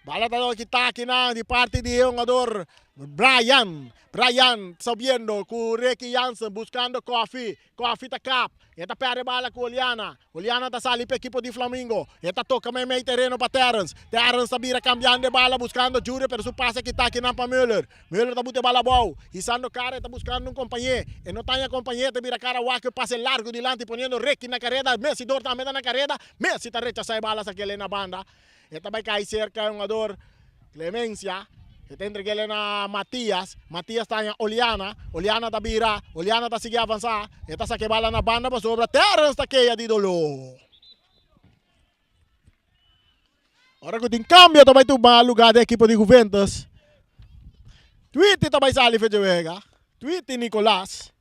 Bala que tá aqui na de parte de jogador Brian. Brian subindo com Ricky Jansen, buscando Coffee. Coffee tá cap. Esta perde bala com Oliana. Oliana tá sali para equipo de Flamengo. Esta toca meio terreno para Terence. Terence tá vira cambiando de bala, buscando Jure, pero su pase que tá aqui na Müller. Müller tá botando bala boa. Isando cara, tá buscando um companheiro. E não tem a companheiro, tá vira cara o passe largo delante, poniendo Ricky na carrera. Messi dor também na carrera. Messi tá rechazando balas aquele na banda. Esta vai cair cerca um jogador Clemencia. Esta entrega na Matias. Matias está em Oliana. Oliana tá vira. Oliana tá seguir avançar. Esta saque bala na banda para sobre Terence tá queia de dolo. Ora que tem cambio também tu ba lugar da equipe de Juventus. Tweety também sali Fedewega. Tweety Nicolás.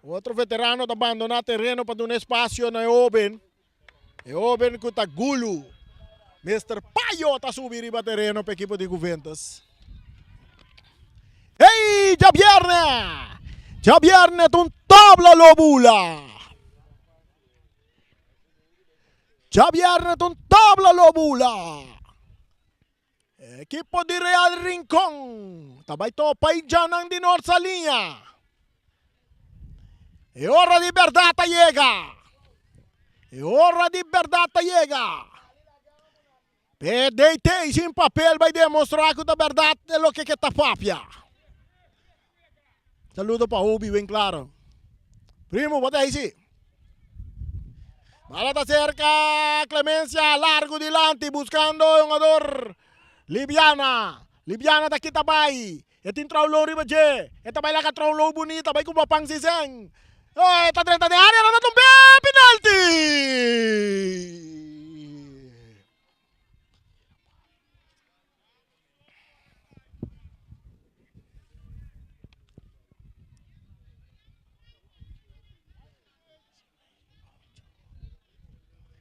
Outro veterano tá abandonar terreno para dar um espaço na Oben. E Oben com tá Gulu. Mr. Payo tá subir riba terreno para equipe de Juventus. Hey, già viernes un tabla lobula. Già viernes un tabla lobula. Equipo di Real Rincón. Tabay to paijanan di Norsa Linea. E ora di verdad llega. E ora di verdad llega. PDT sin papel vai demonstrar que a verdade é o que está papia. Saludo para Ubi, bem claro. Primo, bota aí sim. Bala tá cerca, Clemencia, largo delante, buscando um jogador. Libiana. Libiana tá aqui também. E tem Traulon riba je. E também lá que Traulon bonita, vai com o Papang Siseng. Oh, tá dentro da área, não também penalti.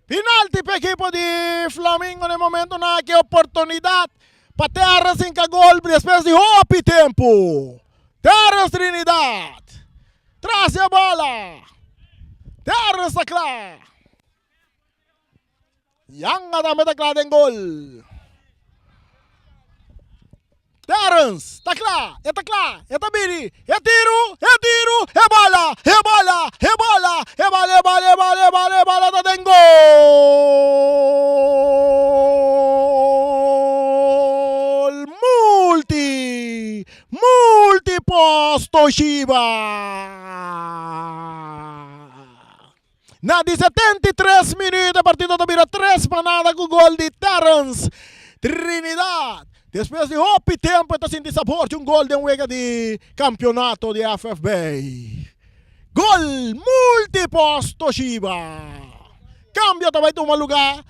Penalti para equipo de Flamengo no momento na que oportunidade para Terence em gol depois de roupa e tempo. Terence Trinidad traz a bola. Terence está claro. Yanga também está claro em gol. Terence, tá claro, é biri, é tiro, é bola, tá dentro gol, multiposto Shiba. Na 73 minutos, a partida tá vira 3 panadas com gol de Terence Trinidad. Depois de roupa e tempo, está sentindo sabor de gol de wega de campeonato de FFB. Gol multiposto Shiba. Cambio também de um lugar.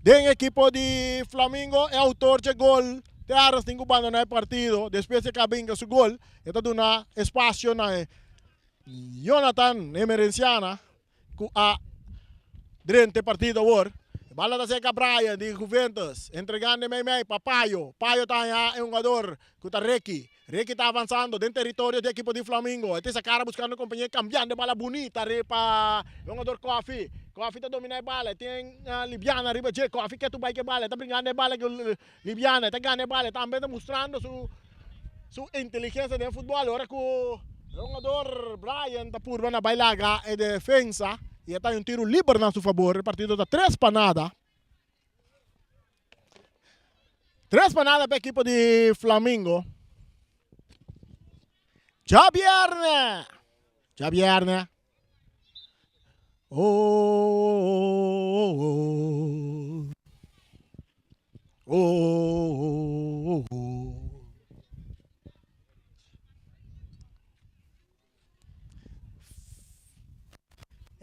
Den equipo de Flamengo é autor de gol. Terence tem que abandonar o partido. Depois de cabinga su gol, está dando espaço na Jonathan Emerenciana a durante partido agora. Bala da seca Brian de Juventus, entregando meio para Payo. Payo está aí, é um jogador que está Ricky. Ricky está avançando dentro do território do equipo de Flamengo. Tem essa cara buscando companhia, cambiando bala bonita para o jogador Coffee. Coffee está dominando a bala. Tem a Libiana arriba de Coffee que tu vai que bala. Está brincando a bala com Libiana, está ganhando a bala. Também está mostrando su inteligencia del fútbol. Ahora que el jugador Brian está por una bailaga en defensa y está un tiro libre a su favor. El partido está 3-0. 3-0 para el equipo de Flamengo. Ya viernes.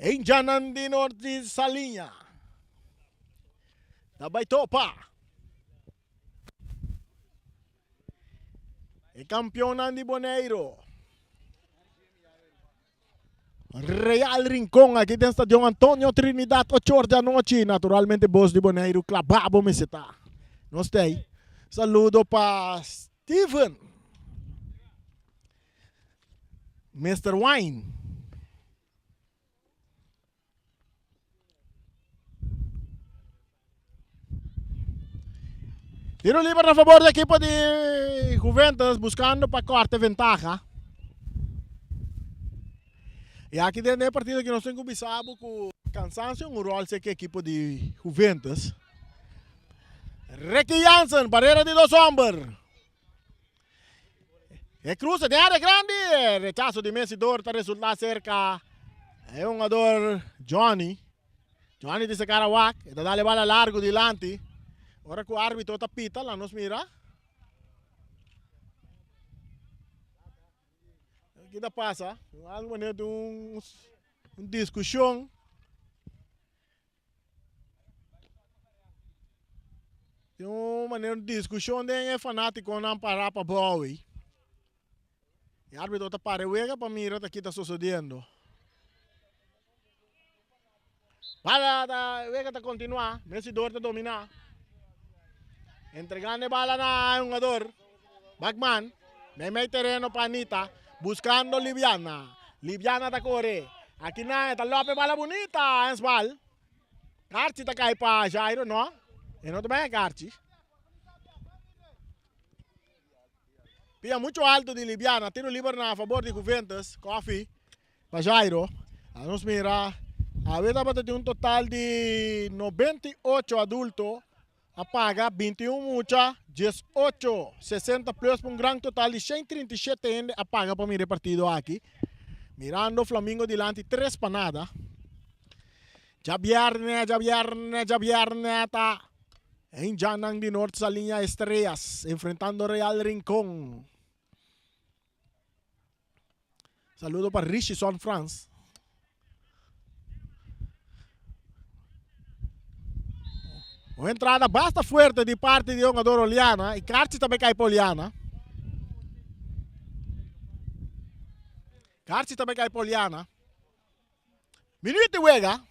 Em Janan de Norte Salinha. Da Baitopa. El campeón de Boneiro. Real Rincón, aqui dentro do estádio Antônio Trinidad, 8 horas da noite. Naturalmente, Boss de Boneiro, clavado, me está. Gostei. Saludo para Steven. Mr. Wine. Tiro libre a favor do equipo de Juventus, buscando para corte ventaja. E aqui dentro do partido que nós temos começado com cansancio, um rol sei que equipo de Juventus. Ricky Jansen, barreira de 2 hombres. E cruza de área grande, rechazo de Messidor, está resultando cerca. É um jogador Johnny. Johnny de Sacarawak, está dando a bola largo dilante. Ora que o árbitro está pita, lá nos mira. O que está passa? Algo de uma discussão. Tem uma maneira de discussão de fanático não parar para Bowie. E o árbitro está para para mirar o que está sucedendo. Para o está continuar, Messidor está dominar. Entregando a bola na um jogador. Bagman, may terreno para Anita. Buscando Liviana. Liviana da corre. Aqui na está Lopes bala bonita. Ensbal. Carchi está cai para Jairo, não? E não também é Carchi. Pia muito alto de Liviana. Tiro livre a favor de Juventus. Coffee. Para Jairo. Vamos mirar. A vida vai ter um total de 98 adultos. Apaga 21 mucha, 18, 60 plus para um grande total de 137 ainda apaga para mi repartido aqui. Mirando Flamengo delante 3 para nada. Já viernes tá em Janang de Norte Salinha Estrellas, enfrentando Real Rincón. Saludo para Richison France. Uma entrada basta forte de parte de jogador Oliana e Carchi também cai para Oliana. Carchi também cai para Oliana. Minuto e juega.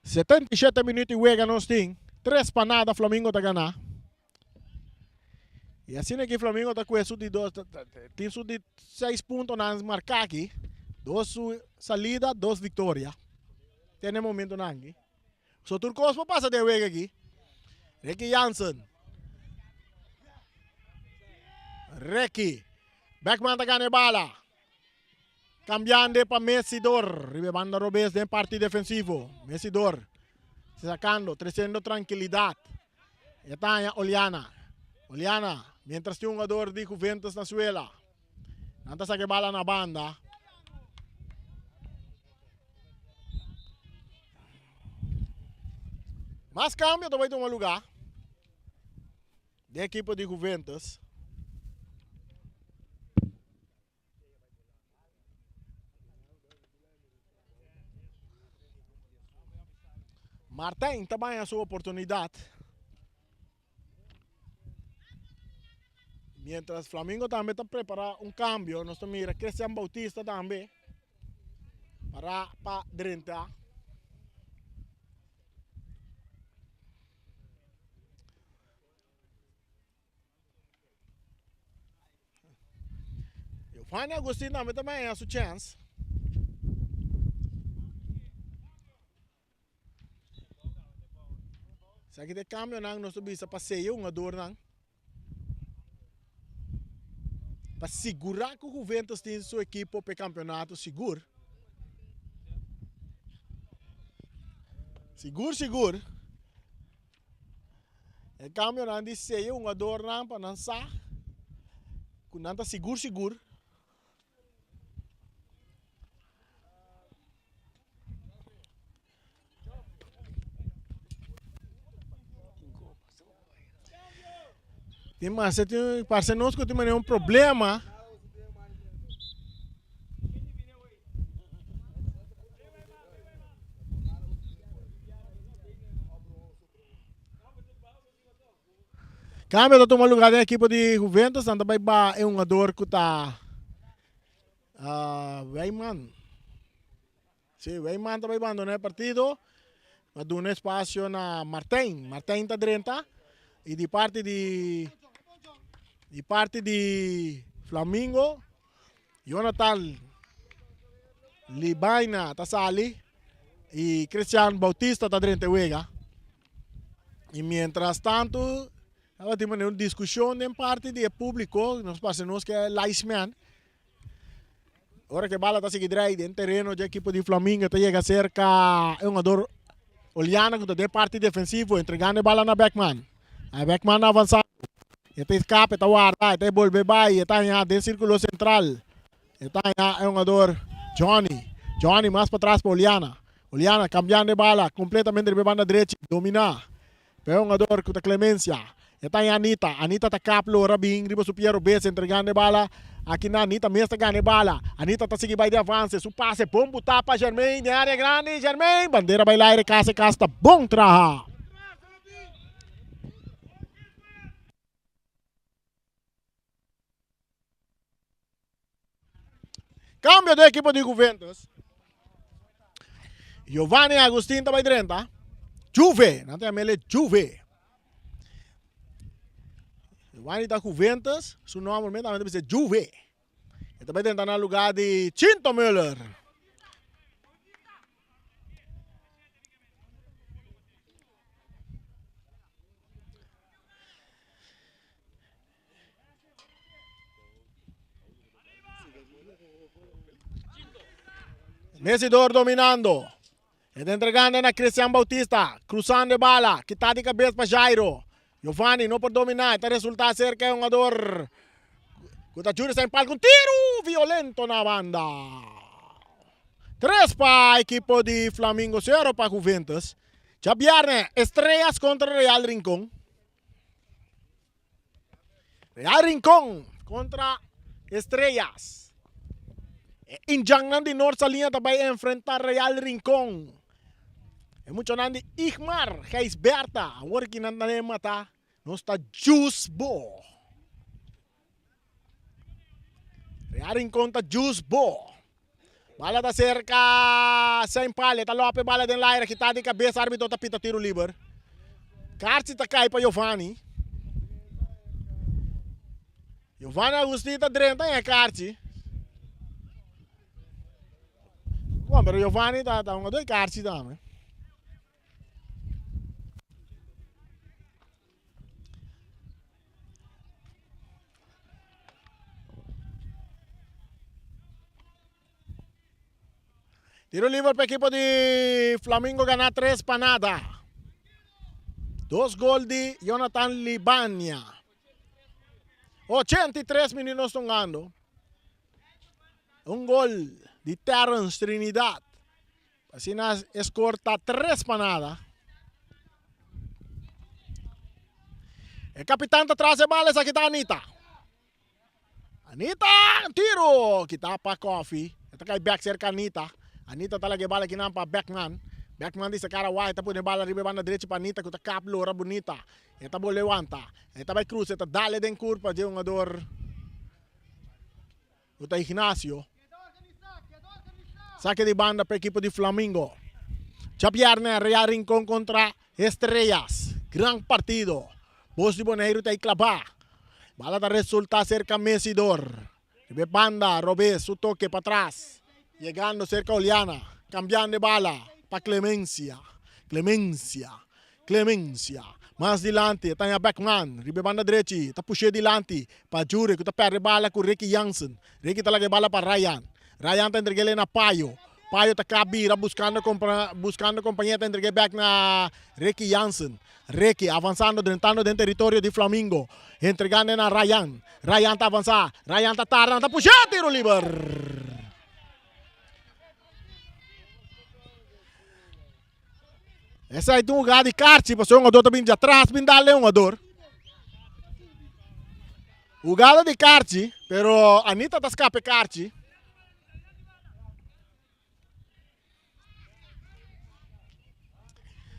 77 minutos e juega nós tem. 3 para nada Flamengo está ganhando. E assim é que Flamengo está com isso de 2, tem isso de 6 pontos na marcar aqui. 2 salida, 2 vitórias. Tem momento nangi. So Turcos passa de juega aqui. Ricky Jansen. Ricky. Beckman tá ganhando bala. Cambiando para Messidor. Ribebando Robes de parte defensivo. Messidor. Sacando, trazendo tranquilidade. Está Oliana. Oliana. Mientras tem um jogador de Juventus na suela. Nanta saque bala na banda. Mas cambio também de um lugar. De equipo de Juventus. Martin também a sua oportunidade. Mientras Flamengo também está preparando um cambio, nós mira Cristian Bautista também para dentro. Fanny Agustin também a sua chance. Sa que de cambio nang nós bisa passeio um ador nang. Para segurar que o Juventus tem sua equipe para o campeonato seguro. Seguro. E cambio nang di sei um ador nang para não sa. Com nanta seguro. Mas você tem parceiro que tem um problema. Cambio de tomar lugar da equipe de Juventus, anda vai é um jogador que tá Weiman. Sim, Weiman tá vai abandonar o partido. Mas dá um espaço na Martin tá dentro. E de parte de Flamengo, Jonathan Libaina tá sali e Cristiano Bautista tá dentro juega. E mientras tanto, ela tem uma discussão em parte do público, nós parceiros que é Leisman. Ora que a bola está seguindo em terreno da equipe de Flamengo, tá chega cerca é um jogador Oliana que tá de parte defensivo, entregando a bola na Beckman. A Beckman avançado. Está escape, está guarda, está volver vai, está em círculo central. Está é um jogador Johnny mais para trás para Oliana. Oliana cambiando de bola, completamente de banda direita, dominar. É um jogador com a Clemência. Está em Anita está caplo, Rabin, riba supiero, base, entregando de bola. Aqui na Anita mesmo está ganhando bola. Anita está seguindo vai de avanço, su passe, bombo, tapa, Germain, de área grande, Germain. Bandeira vai lá, casta, bom trabalho. Cambio de equipo de Juventus. Giovanni Agustin está vai dentro. Juve, não tem a mele Juve. Giovanni da Juventus, seu nome normalmente deve ser Juve. Ele vai dentro no lugar de Cinto Müller. Mesidor dominando. Está entregando a Cristiano Bautista. Cruzando a bala. Quitado de cabeça para Jairo. Giovanni não pode dominar. Está resultado ser que é um jogador. Cutachuri está em palco. Um tiro violento na banda. 3 para a equipe de Flamengo. 0 para Juventus. Já viernes. Estrellas contra Real Rincón. Real Rincón contra Estrellas. Injangnan di North sa linha também enfrentar Real Rincón. É muito nandi Igmar, Reis Berta, working na mata, não está Juice Bo. Real Rincón está Juice Bo. Bala da cerca, sem palha, tá lope bala den laira, que tá de cabeça, árbitro tá pita tiro livre. Carci tá cai para Giovanni. Giovanni Agustin tá dentro, é Carci. Bom, pero Giovanni tá um dois cartas também. Tiro livre para a equipe de Flamengo ganhar 3 para nada. 2 gols de Jonathan Libania. 83 minutos estão ganhando. Um gol de Terence Trinidad. Assim nas escorta 3 para nada. O capitão está atrás de balas, aqui está Anita. Anita, tiro! Kita pa Coffee. Ito kay back cerca Anita. Anita talaga bala kinam pa Beckman. Beckman di sa karaway. Ito po ni bala ribe banda diretso pa Anita. Kuta kaplo, ra bonita. Ito po lewanta. Ito by Cruz. Ito dale den kurpa. Diyo nga dor. Kuta Ignacio. Saque de banda para a equipe de Flamengo. Já viernes, Real Rincón contra Estrellas. Gran partido. Bos de Boneiro está aí clavar. Bala da resulta cerca Mesidor. Ribe banda, Robes, su toque para atrás. Llegando cerca Oliana. Cambiando de bala para Clemencia. Clemencia. Mas dilante, tanya backman, ribe banda direita, tá puxando dilante, para Jure, que tá perde bala com Ricky Jansen. Ricky tá lagi bala para Ryan. Ryan tá entregue na Paio. Paio tá cabira buscando companhia, tá entregue back na Ricky Jansen. Ricky avançando, entrando dentro do território de Flamengo. Entregando na Ryan. Ryan tá avançando, Ryan tá tarando, tá puxando, tiro livre. Essa é um lugar de karte, passou um jogador também de atrás, bem dá-lhe um jogador. Jogada de karte, pero Anita tá escape karte.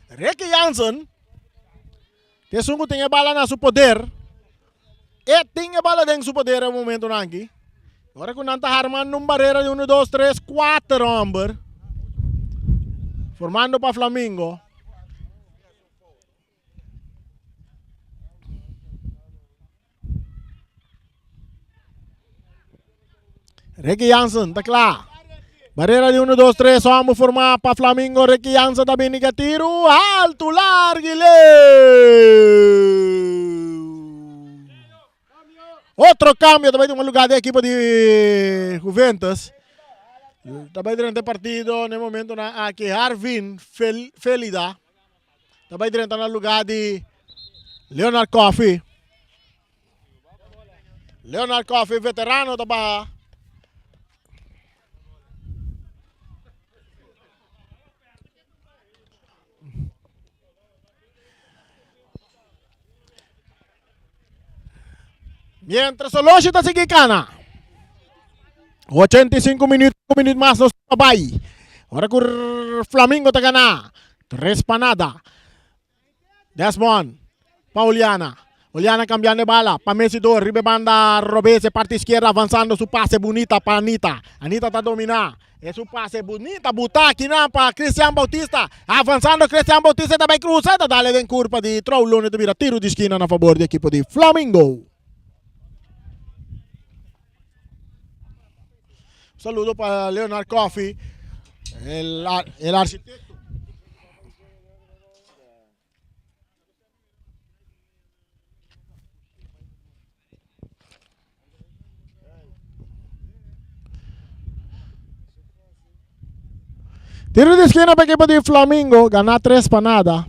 Ricky Jansen, que sungo tem a bala na seu poder, e tem a bala dentro do seu poder no momento aqui. Agora que não tá armando uma barreira de 1, 2, 3, 4 homens, formando para Flamengo. Ricky Jansen, tá claro. Barreira de 1, 2, 3, vamos formar para Flamengo. Ricky Jansen também nega tiro. Alto, largo, outro câmbio também de um lugar da equipe de Juventus. Também durante o partido, no momento aqui, Arvin Felida. Também durante no lugar de Leonard Coffey. Leonard Coffey, veterano também. Mientras o longe está seguindo cana. 85 minutos, 1 minuto mais nos trabalhos. Agora que o Flamengo está ganhando. 3 para nada. Desmond. Pauliana. Pauliana cambiando de bala. Para Messidor. Ribe banda Robese. Parte izquierda avançando. Su passe bonita para Anita. Anita está dominando. É su passe bonita. Botar aqui para Cristian Bautista. Avançando Cristian Bautista também cruzada. Dale em curva de Troulone. De vira tiro de esquina a favor da equipe de Flamengo. Saludo para Leonard Coffey, el arquitecto. Tiro de esquina para el equipo de Flamengo, gana 3 para nada.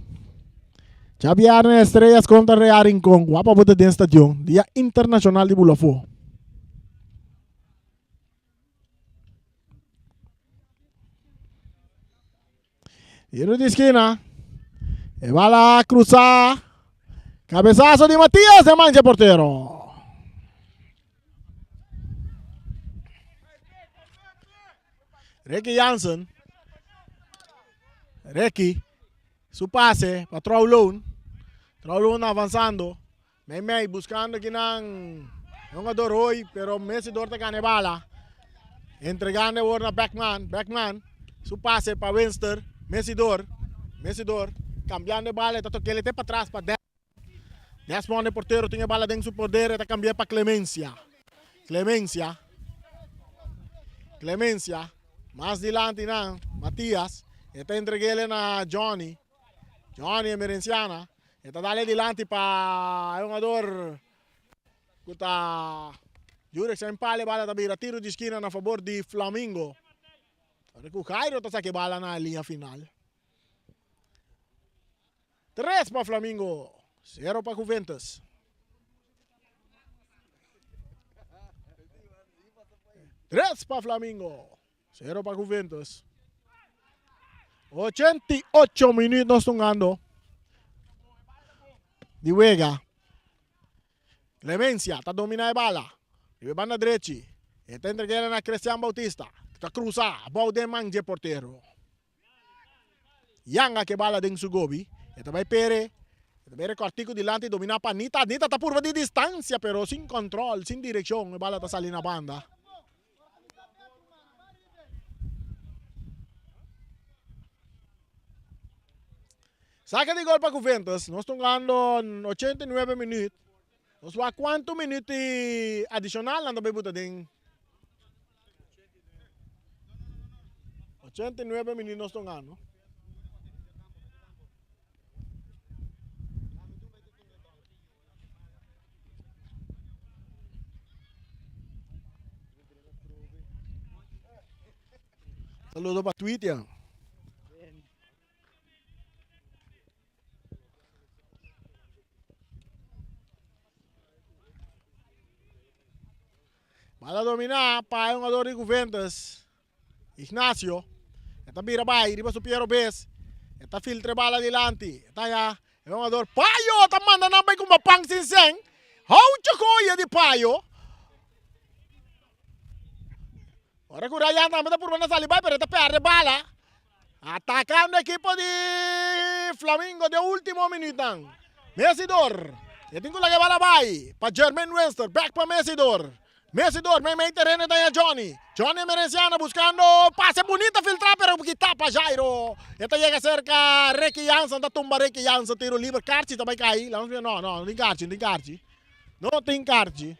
Ya viernes Estrellas contra Real Rincón, guapa bote de estadio, Día Internacional de Bulafó. Tiro de esquina. E va a cruzar. Cabezazo de Matías de mancha portero. Ricky Jansen. Ricky. Su pase para Troulone. Troulone avanzando. Mei buscando que não jogador hoy, pero Messidor te gana bala. Entregando a Backman. Su pase para Winster. Messidor, cambiando de bala, está tocando ele para trás, para 10. Desmond, o porteiro, tinha bala dentro do poder, está cambiando para Clemencia, mais dilante, não, Matias, está entregando na Johnny Emerenciana, está dando dilante para um jogador que está, juro que se empale bala, está tiro de esquina a favor de Flamengo. O Cairo está sacando bala na linha final. 3 para Flamengo, 0 para Juventus. Tres para Flamengo, 0 para Juventus. 88 minutos jugando. De Vega. Clemencia está dominando a bala. E vai na direita. Está entregando a Cristian Bautista. Está cruzado, Baudeman de porteiro. Yanga que bala dentro do gobi. Está vai pere. Está vai cortico dilante, domina para Anita. Anita está por de distância, pero sem controle, sem direção. A bala está saindo na banda. Saca de gol para Juventus. Nós estamos ganhando 89 minutos. Nós vamos a quantos minutos adicional anda bem botar dentro? 89 minutos nós estamos ganhando. Saludos para Twitter. Bala dominar para um jogador de Juventus. Ignacio. Esta vira vai, riba su Piero Bes. Esta filtra bala adiante. Esta já. É um jogador. Paio, tá mandando na com uma pang sin sen. How chocoia de Paio. Ora que o Ryan também tá por uma salibay, pero esta perde bala. Atacando a equipo de Flamengo de último minuto. Messidor. E tengo la que bala vai. Para Jermaine Wester. Back para Messidor. Messidor, meio terreno da Johnny. Johnny Merenciano buscando pase bonito filtrar, pero que tapa Jairo. Esta llega cerca Ricky Jansen, da tumba Ricky Jansen, tiro livre. Carci também cai. No, não tem Carci, não tem Carci. Não tem Carci.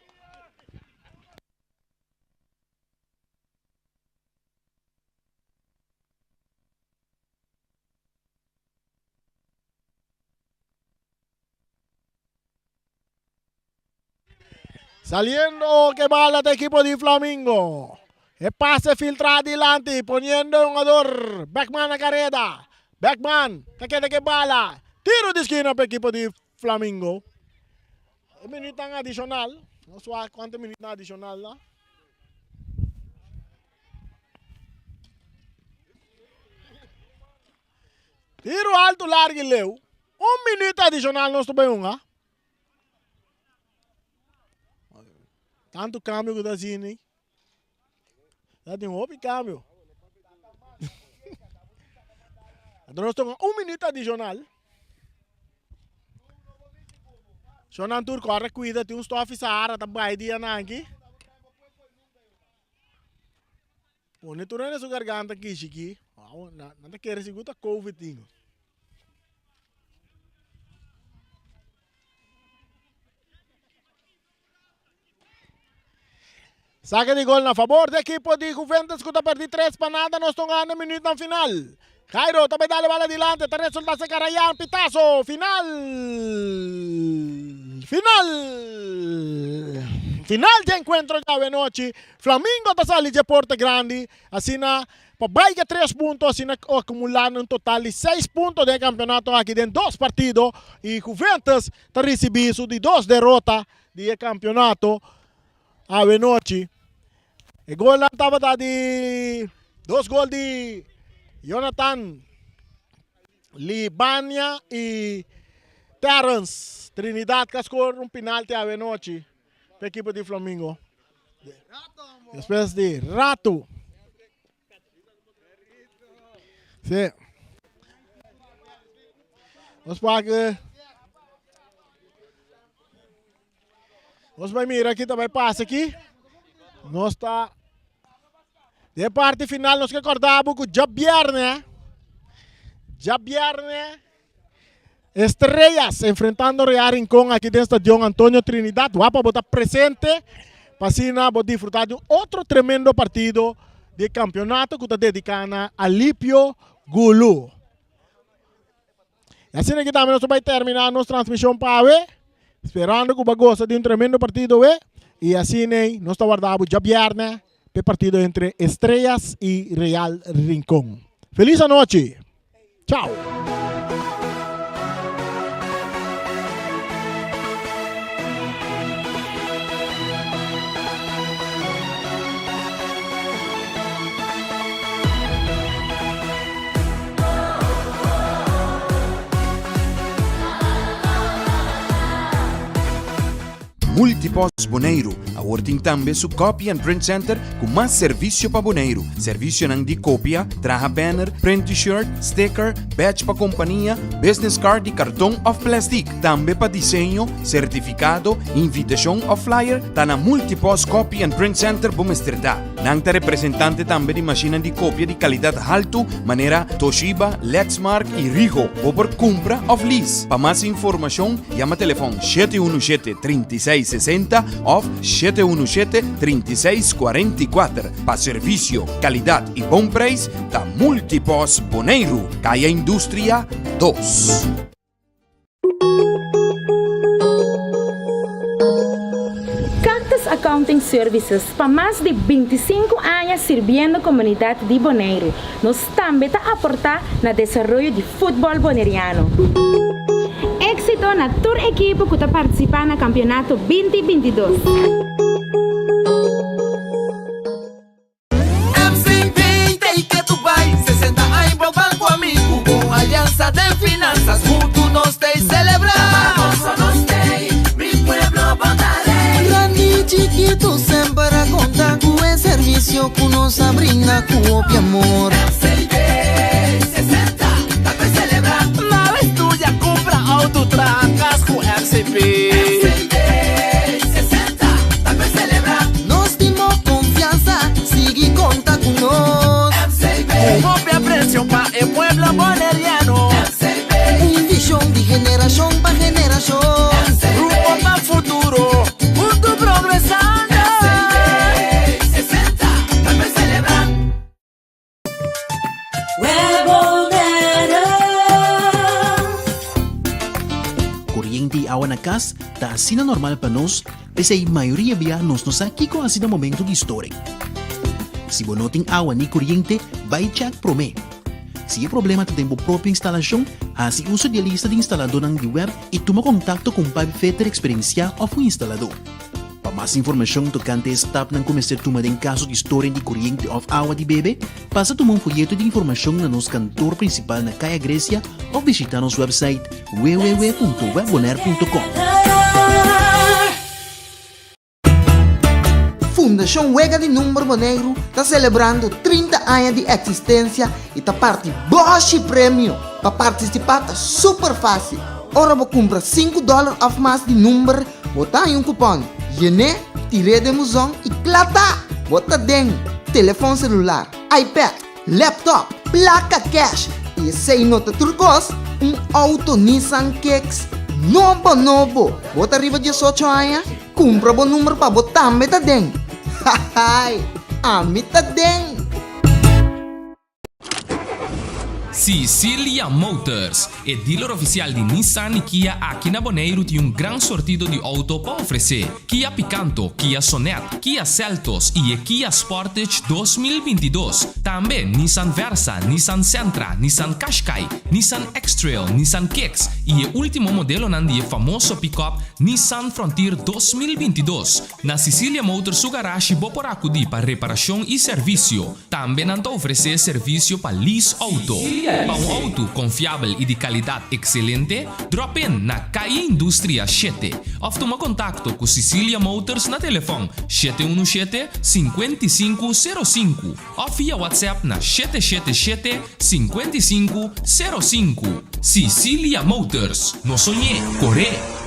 Saliendo que bala del equipo de Flamengo. El pase filtra adelante, poniendo un jugador. Beckman a carrera. Beckman, te queda que bala. Tiro de esquina para el equipo de Flamengo. Un minuto adicional. No sé cuántos minutos adicional. ¿No? Tiro alto, largo y leu. Un minuto adicional no estuve un. Tanto câmbio que está assim, hein? Já tem outro câmbio. Então nós estamos com 1 minuto adicional. Shonan Tur corre, cuida, tem um stoffe Sahara, tá bem dia aqui. Põe tudo na sua garganta aqui, Chiqui. Não tá querendo segurar Covid. Saque de gol a favor do equipo de Juventus que está perdendo 3 para nada. Nós estamos ganhando minuto no final. Jairo também dá a bola adiante. Está resultado Carayan. Pitazo. Final. Final de encuentro de noche. Flamengo está saliendo de Porto Grande. Assim na para 3 pontos. Assim acumulando um total de 6 pontos de campeonato aqui dentro 2 partidos. E Juventus está recebendo de 2 derrotas de campeonato a noite. E gol lang estava de 2 gols de Jonathan Libania e Terence Trinidad que score um penalti a noite para a equipe de Flamengo. Espécie de rato. Sim. Vamos para mirar aqui também passa aqui. Nós está de parte final nós que acordamos com já viernes Estrellas enfrentando Real Rincón aqui dentro do estádio Antônio Trinidad. Guapa botar presente para cima disfrutar de outro tremendo partido de campeonato que está dedicado a Alípio Gulu. E assim aqui também nós vamos terminar nossa transmissão para ver. Esperando que o goste de um tremendo partido. E assim nós estamos guardando já viernes para o partido entre Estrellas e Real Rincón. Feliz noite. Tchau. Multipos Boneiro, a working tambe su Copy and Print Center com mais serviço para Boneiro. Serviço nang di copia, traha banner, print t-shirt, sticker, badge para companhia, business card e cartão of plastic. Tambe para desenho, certificado, invitation of flyer, tá na Multipos Copy and Print Center Bumesterdá. Nang ta representante tambe di macchina di copia di qualidade alto, maneira Toshiba, Lexmark e Rigo, ou por compra of lease. Para mais informação, chama telefone 717-3660 ou 717-3644. Para serviço, qualidade e bom preço, da Multipos Boneiro, Caia Indústria 2. Cactus a Accounting Services para mais de 25 anos servindo a comunidade de Bonaire. Nós também está a aportar no desenvolvimento de futebol boneriano. Éxito na toda a equipe que está participando no campeonato 2022. Que tu vai se senta aí pro banco amigo com aliança de finanças junto nós te celebrar. Nós tem mi pueblo Bondaré. Grande chiquito sempre conta com o serviço que nos brinda com o amor. MCB 60 tá pra celebrar. Na vez tu já compra autotracas com MCB 60 tá pra celebrar. Nós temos confiança, sigue conta com nós. Copia precio pa el pueblo boneriano. Visión de generación para generación. Rumbo para el futuro, junto progresando. 60, para celebrar. Corriente agua na casa tá assim normal para nós, pese a maioria via nos aqui com assim momento de história. Se você não tem água nem corrente, vai check prome. Se é problema de tempo própria instalação, assim uso de lista de instalador na web e toma contato com o Pai Fetter Experiencia ou o instalador. Para mais informação tocante esse etapa não começar a tomar em caso de história de corrente ou água de bebê, passa a tomar folheto de informação na nosso cantor principal na Caia Grécia ou visitar nosso website www.webbonaire.com. Fundação Wega de Número Boneiro está celebrando 30 anos de existência e está parte Bosch Prêmio. Para participar está super fácil. Ora você compra $5 a mais de número, botar em cupom Yene, tire de musão e clata. Bota dentro telefone celular, iPad, laptop, placa cash e sem nota turcos, auto Nissan Kicks novo. Bota arriba de 18 anos, compra o número para botar meta dentro. Hahay, amita deng. Sicilia Motors é dealer oficial de Nissan e Kia aqui na Bonaire tem gran sortido de auto para oferecer. Kia Picanto, Kia Sonet, Kia Seltos e Kia Sportage 2022. Também Nissan Versa, Nissan Sentra, Nissan Qashqai, Nissan X-Trail, Nissan Kicks e o último modelo nandi famoso pick-up Nissan Frontier 2022. Na Sicilia Motors o garagem boporaco di para reparação e serviço. Também nanta oferecer serviço para lease auto. Para um auto confiável e de qualidade excelente, drop in na Caia Indústria 7. Ou toma contato com Sicilia Motors na telefone 717-5505 ou via WhatsApp na 777-5505. Sicilia Motors, no sonhé, corre!